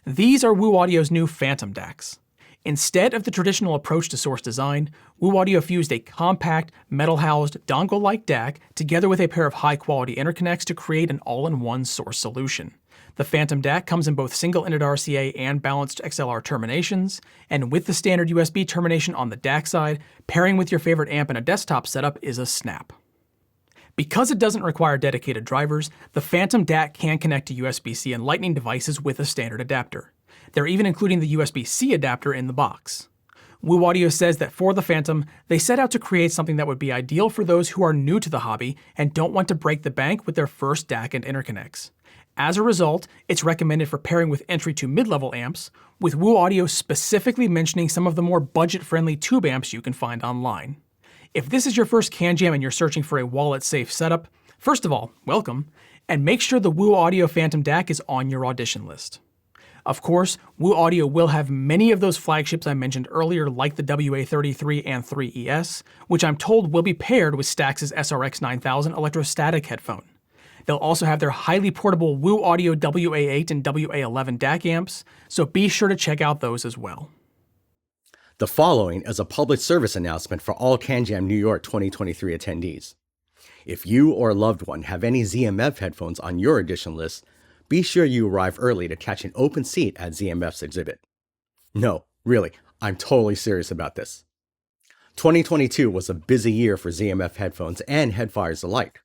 Speaker 1: These are Woo Audio's new Phantom DACs. Instead of the traditional approach to source design, Woo Audio fused a compact, metal-housed, dongle-like DAC together with a pair of high-quality interconnects to create an all-in-one source solution. The Phantom DAC comes in both single-ended RCA and balanced XLR terminations, and with the standard USB termination on the DAC side, pairing with your favorite amp in a desktop setup is a snap. Because it doesn't require dedicated drivers, the Phantom DAC can connect to USB-C and Lightning devices with a standard adapter. They're even including the USB-C adapter in the box. Woo Audio says that for the Phantom, they set out to create something that would be ideal for those who are new to the hobby and don't want to break the bank with their first DAC and interconnects. As a result, it's recommended for pairing with entry to mid-level amps, with Woo Audio specifically mentioning some of the more budget-friendly tube amps you can find online. If this is your first CanJam and you're searching for a wallet-safe setup, first of all, welcome, and make sure the Woo Audio Phantom DAC is on your audition list. Of course, Woo Audio will have many of those flagships I mentioned earlier like the WA33 and 3ES, which I'm told will be paired with Stax's SRX 9000 electrostatic headphone. They'll also have their highly portable Woo Audio WA8 and WA11 DAC amps, so be sure to check out those as well.
Speaker 3: The following is a public service announcement for all CanJam New York 2023 attendees. If you or a loved one have any ZMF headphones on your edition list, be sure you arrive early to catch an open seat at ZMF's exhibit. No, really, I'm totally serious about this. 2022 was a busy year for ZMF headphones and headfires alike.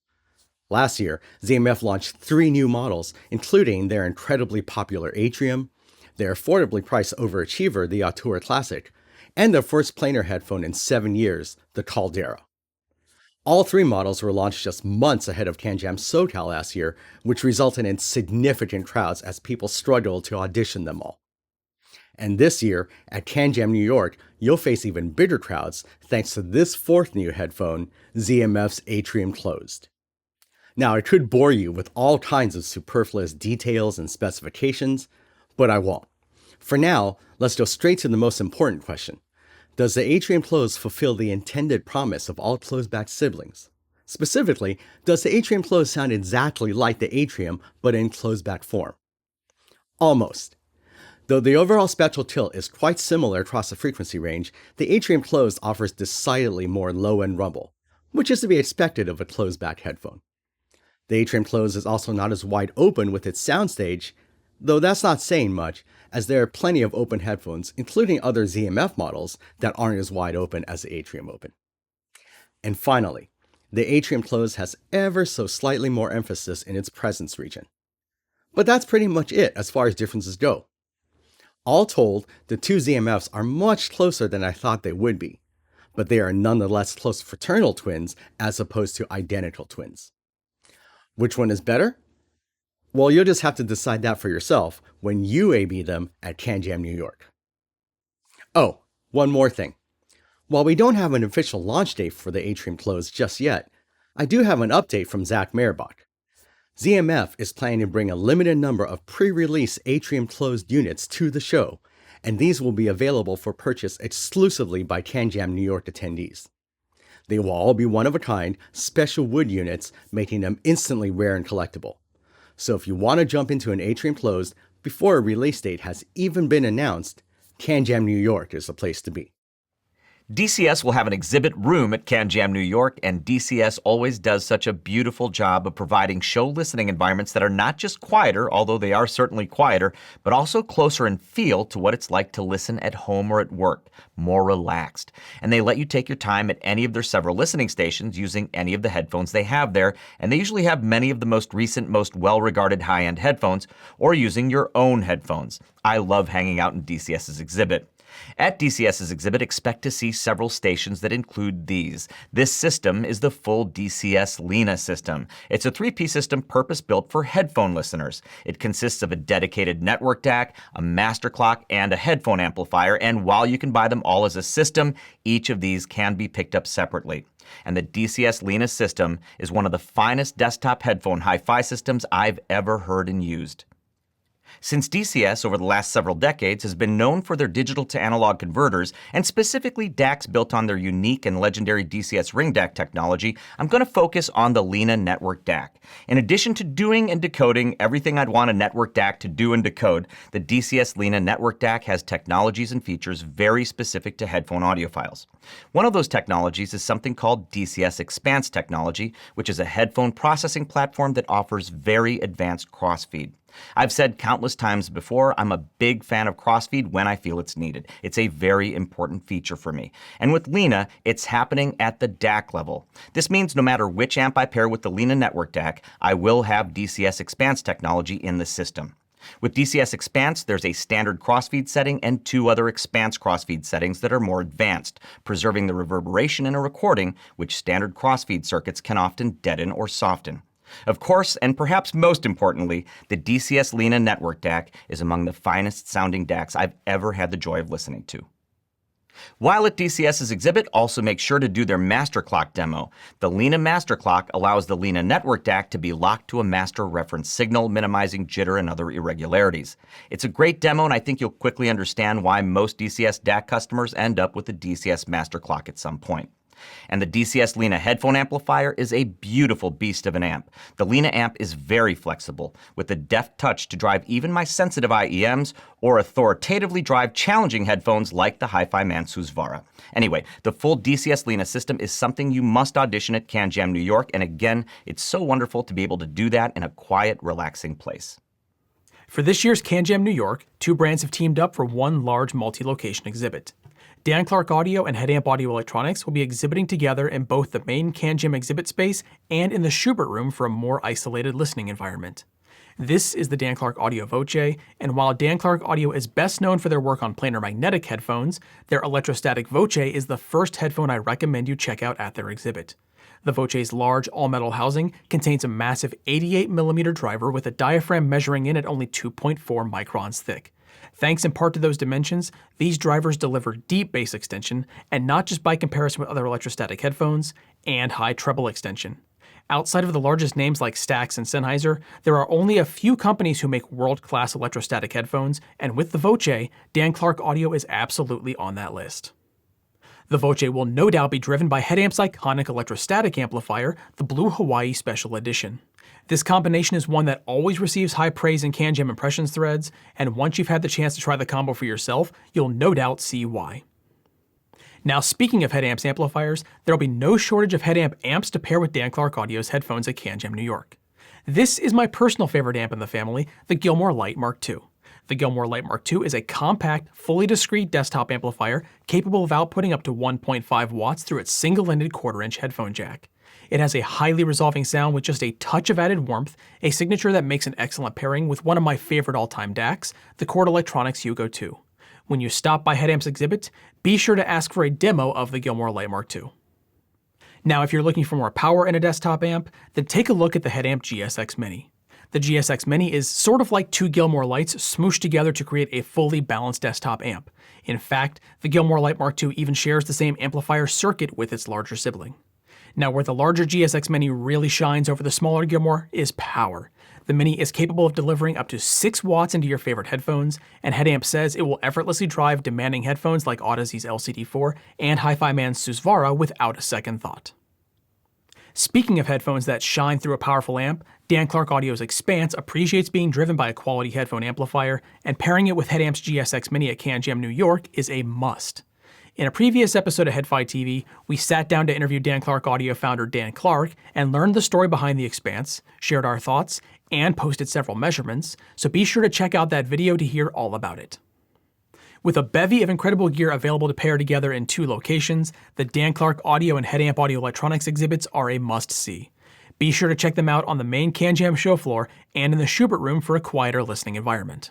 Speaker 3: Last year, ZMF launched 3 new models, including their incredibly popular Atrium, their affordably priced overachiever, the Artura Classic, and their first planar headphone in 7 years, the Caldera. All 3 models were launched just months ahead of CanJam SoCal last year, which resulted in significant crowds as people struggled to audition them all. And this year, at CanJam New York, you'll face even bigger crowds thanks to this 4th new headphone, ZMF's Atrium Closed. Now, I could bore you with all kinds of superfluous details and specifications, but I won't. For now, let's go straight to the most important question. Does the Atrium Closed fulfill the intended promise of all closed-back siblings? Specifically, does the Atrium Closed sound exactly like the Atrium, but in closed-back form? Almost. Though the overall spectral tilt is quite similar across the frequency range, the Atrium Closed offers decidedly more low-end rumble, which is to be expected of a closed-back headphone. The Atrium Closed is also not as wide open with its soundstage, though that's not saying much, as there are plenty of open headphones, including other ZMF models, that aren't as wide open as the Atrium Open. And finally, the Atrium Closed has ever so slightly more emphasis in its presence region. But that's pretty much it as far as differences go. All told, the 2 ZMFs are much closer than I thought they would be, but they are nonetheless close fraternal twins as opposed to identical twins. Which one is better? Well, you'll just have to decide that for yourself when you AB them at CanJam New York. Oh, one more thing. While we don't have an official launch date for the Atrium Closed just yet, I do have an update from Zach Meyerbach. ZMF is planning to bring a limited number of pre-release Atrium Closed units to the show, and these will be available for purchase exclusively by CanJam New York attendees. They will all be one-of-a-kind, special wood units, making them instantly rare and collectible. So if you want to jump into an Atrium Closed before a release date has even been announced, CanJam New York is the place to be.
Speaker 2: DCS will have an exhibit room at CanJam New York, and DCS always does such a beautiful job of providing show listening environments that are not just quieter, although they are certainly quieter, but also closer in feel to what it's like to listen at home or at work, more relaxed. And they let you take your time at any of their several listening stations using any of the headphones they have there, and they usually have many of the most recent, most well-regarded high-end headphones, or using your own headphones. I love hanging out in DCS's exhibit. At DCS's exhibit, expect to see several stations that include these. This system is the full DCS Lena system. It's a 3-piece system purpose-built for headphone listeners. It consists of a dedicated network DAC, a master clock, and a headphone amplifier, and while you can buy them all as a system, each of these can be picked up separately. And the DCS Lena system is one of the finest desktop headphone hi-fi systems I've ever heard and used. Since DCS over the last several decades has been known for their digital to analog converters, and specifically DACs built on their unique and legendary DCS ring DAC technology, I'm going to focus on the Lena network DAC. In addition to doing and decoding everything I'd want a network DAC to do and decode, the DCS Lena network DAC has technologies and features very specific to headphone audiophiles. One of those technologies is something called DCS Expanse technology, which is a headphone processing platform that offers very advanced crossfeed. I've said countless times before, I'm a big fan of crossfeed when I feel it's needed. It's a very important feature for me. And with Lena, it's happening at the DAC level. This means no matter which amp I pair with the Lena network DAC, I will have DCS Expanse technology in the system. With DCS Expanse, there's a standard crossfeed setting and 2 other Expanse crossfeed settings that are more advanced, preserving the reverberation in a recording, which standard crossfeed circuits can often deaden or soften. Of course, and perhaps most importantly, the DCS Lena network DAC is among the finest sounding DACs I've ever had the joy of listening to. While at DCS's exhibit, also make sure to do their master clock demo. The Lena master clock allows the Lena network DAC to be locked to a master reference signal, minimizing jitter and other irregularities. It's a great demo, and I think you'll quickly understand why most DCS DAC customers end up with the DCS master clock at some point. And the DCS Lena headphone amplifier is a beautiful beast of an amp. The Lena amp is very flexible, with a deft touch to drive even my sensitive IEMs or authoritatively drive challenging headphones like the HiFiMan Susvara. Anyway, the full DCS Lena system is something you must audition at CanJam New York, and again, it's so wonderful to be able to do that in a quiet, relaxing place.
Speaker 1: For this year's CanJam New York, two brands have teamed up for one large multi-location exhibit. Dan Clark Audio and HeadAmp Audio Electronics will be exhibiting together in both the main CanJam exhibit space and in the Schubert room for a more isolated listening environment. This is the Dan Clark Audio Voce, and while Dan Clark Audio is best known for their work on planar magnetic headphones, their electrostatic Voce is the first headphone I recommend you check out at their exhibit. The Voce's large all-metal housing contains a massive 88mm driver with a diaphragm measuring in at only 2.4 microns thick. Thanks in part to those dimensions, these drivers deliver deep bass extension, and not just by comparison with other electrostatic headphones, and high treble extension. Outside of the largest names like Stax and Sennheiser, there are only a few companies who make world-class electrostatic headphones, and with the Voce, Dan Clark Audio is absolutely on that list. The Voce will no doubt be driven by HeadAmp's iconic electrostatic amplifier, the Blue Hawaii Special Edition. This combination is one that always receives high praise in CanJam Impressions threads, and once you've had the chance to try the combo for yourself, you'll no doubt see why. Now, speaking of HeadAmp's amplifiers, there'll be no shortage of HeadAmp amps to pair with Dan Clark Audio's headphones at CanJam New York. This is my personal favorite amp in the family, the Gilmore Light Mark II. The Gilmore Light Mark II is a compact, fully discrete desktop amplifier capable of outputting up to 1.5 watts through its single-ended quarter-inch headphone jack. It has a highly resolving sound with just a touch of added warmth, a signature that makes an excellent pairing with one of my favorite all-time DACs, the Chord Electronics Hugo 2. When you stop by HeadAmp's exhibit, be sure to ask for a demo of the Gilmore Light Mark II. Now, if you're looking for more power in a desktop amp, then take a look at the HeadAmp GSX Mini. The GSX Mini is sort of like two Gilmore Lights smooshed together to create a fully balanced desktop amp. In fact, the Gilmore Light Mark II even shares the same amplifier circuit with its larger sibling. Now, where the larger GSX Mini really shines over the smaller Gilmore is power. The Mini is capable of delivering up to 6 watts into your favorite headphones, and HeadAmp says it will effortlessly drive demanding headphones like Audeze's LCD4 and HiFiMan's Susvara without a second thought. Speaking of headphones that shine through a powerful amp, Dan Clark Audio's Expanse appreciates being driven by a quality headphone amplifier, and pairing it with HeadAmp's GSX Mini at CanJam New York is a must. In a previous episode of HiFi TV, we sat down to interview Dan Clark Audio founder Dan Clark and learned the story behind the Expanse, shared our thoughts, and posted several measurements, so be sure to check out that video to hear all about it. With a bevy of incredible gear available to pair together in 2 locations, the Dan Clark Audio and HeadAmp Audio Electronics exhibits are a must-see. Be sure to check them out on the main CanJam show floor and in the Schubert room for a quieter listening environment.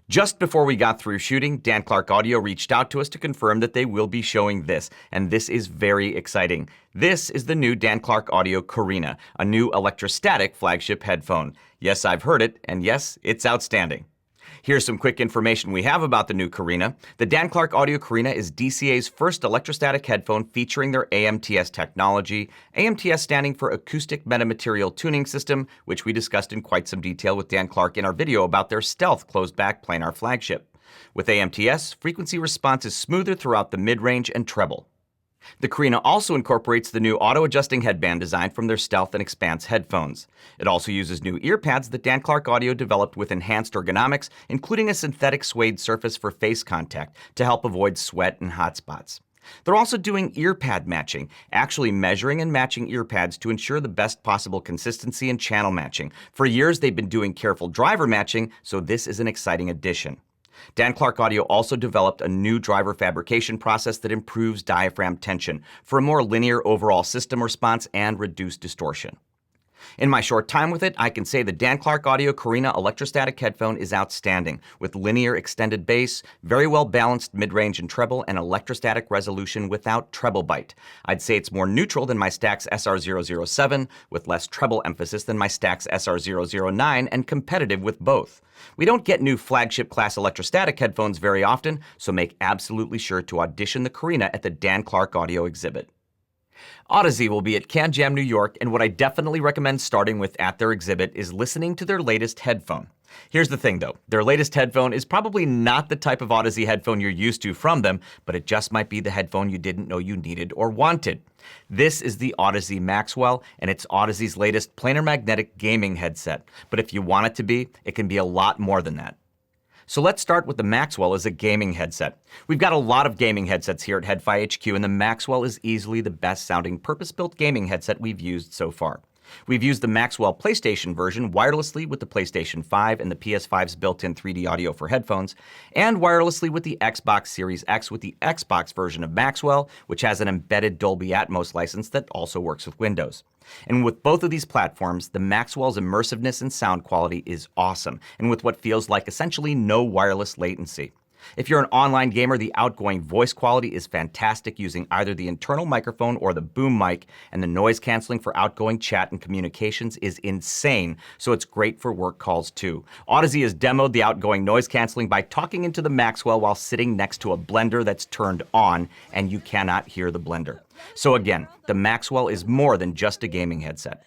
Speaker 2: Just before we got through shooting, Dan Clark Audio reached out to us to confirm that they will be showing this, and this is very exciting. This is the new Dan Clark Audio Carina, a new electrostatic flagship headphone. Yes, I've heard it, and yes, it's outstanding. Here's some quick information we have about the new Carina. The Dan Clark Audio Carina is DCA's first electrostatic headphone featuring their AMTS technology, AMTS standing for Acoustic Metamaterial Tuning System, which we discussed in quite some detail with Dan Clark in our video about their stealth closed-back planar flagship. With AMTS, frequency response is smoother throughout the mid-range and treble. The Carina also incorporates the new auto-adjusting headband design from their Stealth and Expanse headphones. It also uses new ear pads that Dan Clark Audio developed with enhanced ergonomics, including a synthetic suede surface for face contact to help avoid sweat and hot spots. They're also doing ear pad matching, actually measuring and matching ear pads to ensure the best possible consistency and channel matching. For years, they've been doing careful driver matching, so this is an exciting addition. Dan Clark Audio also developed a new driver fabrication process that improves diaphragm tension for a more linear overall system response and reduced distortion. In my short time with it, I can say the Dan Clark Audio Carina electrostatic headphone is outstanding, with linear extended bass, very well balanced mid-range and treble, and electrostatic resolution without treble bite. I'd say it's more neutral than my Stax SR007, with less treble emphasis than my Stax SR009, and competitive with both. We don't get new flagship-class electrostatic headphones very often, so make absolutely sure to audition the Carina at the Dan Clark Audio exhibit. Audeze will be at CanJam New York, and what I definitely recommend starting with at their exhibit is listening to their latest headphone. Here's the thing though, their latest headphone is probably not the type of Audeze headphone you're used to from them, but it just might be the headphone you didn't know you needed or wanted. This is the Audeze Maxwell, and it's Audeze's latest planar magnetic gaming headset. But if you want it to be, it can be a lot more than that. So let's start with the Maxwell as a gaming headset. We've got a lot of gaming headsets here at HiFi HQ, and the Maxwell is easily the best sounding purpose-built gaming headset we've used so far. We've used the Maxwell PlayStation version wirelessly with the PlayStation 5 and the PS5's built-in 3D audio for headphones, and wirelessly with the Xbox Series X with the Xbox version of Maxwell, which has an embedded Dolby Atmos license that also works with Windows. And with both of these platforms, the Maxwell's immersiveness and sound quality is awesome, and with what feels like essentially no wireless latency. If you're an online gamer, the outgoing voice quality is fantastic using either the internal microphone or the boom mic, and the noise canceling for outgoing chat and communications is insane, so it's great for work calls too. Audeze has demoed the outgoing noise canceling by talking into the Maxwell while sitting next to a blender that's turned on, and you cannot hear the blender. So again, the Maxwell is more than just a gaming headset.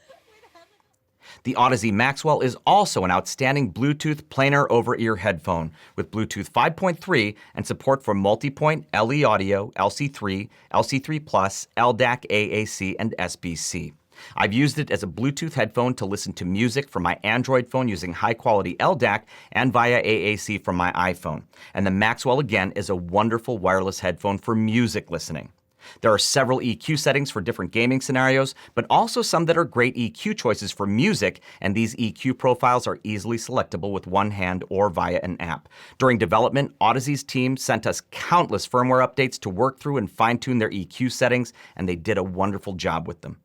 Speaker 2: The Audeze Maxwell is also an outstanding Bluetooth planar over-ear headphone with Bluetooth 5.3 and support for multi-point LE audio, LC3, LC3+, LDAC, AAC, and SBC. I've used it as a Bluetooth headphone to listen to music from my Android phone using high-quality LDAC and via AAC from my iPhone. And the Maxwell, again, is a wonderful wireless headphone for music listening. There are several EQ settings for different gaming scenarios, but also some that are great EQ choices for music, and these EQ profiles are easily selectable with one hand or via an app. During development, Audeze's team sent us countless firmware updates to work through and fine-tune their EQ settings, and they did a wonderful job with them.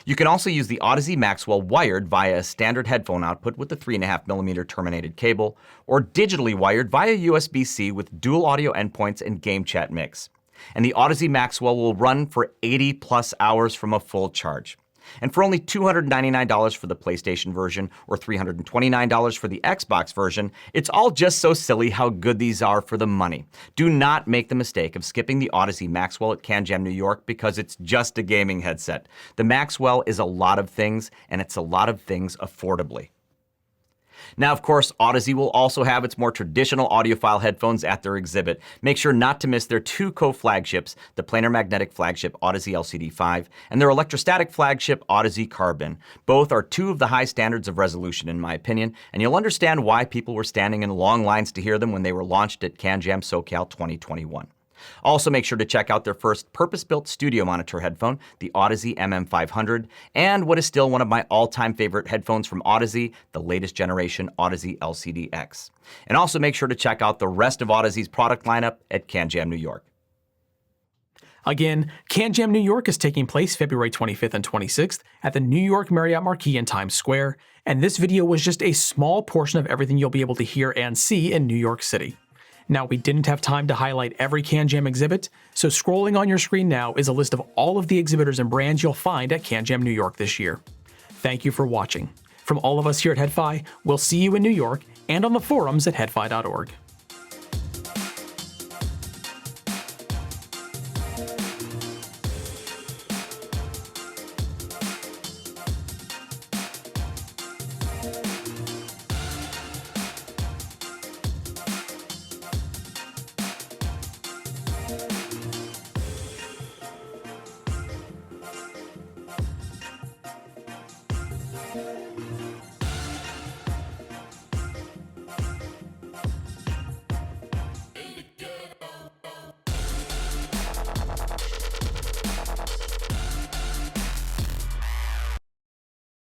Speaker 2: You can also use the Audeze Maxwell wired via a standard headphone output with the 3.5mm terminated cable, or digitally wired via USB-C with dual audio endpoints and game chat mix. And the Audeze Maxwell will run for 80+ hours from a full charge. And for only $299 for the PlayStation version or $329 for the Xbox version, it's all just so silly how good these are for the money. Do not make the mistake of skipping the Audeze Maxwell at CanJam New York because it's just a gaming headset. The Maxwell is a lot of things, and it's a lot of things affordably. Now, of course, Audeze will also have its more traditional audiophile headphones at their exhibit. Make sure not to miss their two co-flagships, the planar magnetic flagship Audeze LCD5 and their electrostatic flagship Audeze Carbon. Both are two of the high standards of resolution, in my opinion, and you'll understand why people were standing in long lines to hear them when they were launched at CanJam SoCal 2021. Also, make sure to check out their first purpose-built studio monitor headphone, the Audeze MM500, and what is still one of my all-time favorite headphones from Audeze, the latest generation Audeze LCD-X. And also make sure to check out the rest of Audeze's product lineup at CanJam New York.
Speaker 1: Again, CanJam New York is taking place February 25th and 26th at the New York Marriott Marquis in Times Square, and this video was just a small portion of everything you'll be able to hear and see in New York City. Now, we didn't have time to highlight every CanJam exhibit, so scrolling on your screen now is a list of all of the exhibitors and brands you'll find at CanJam New York this year. Thank you for watching. From all of us here at HiFi, we'll see you in New York and on the forums at headfi.org.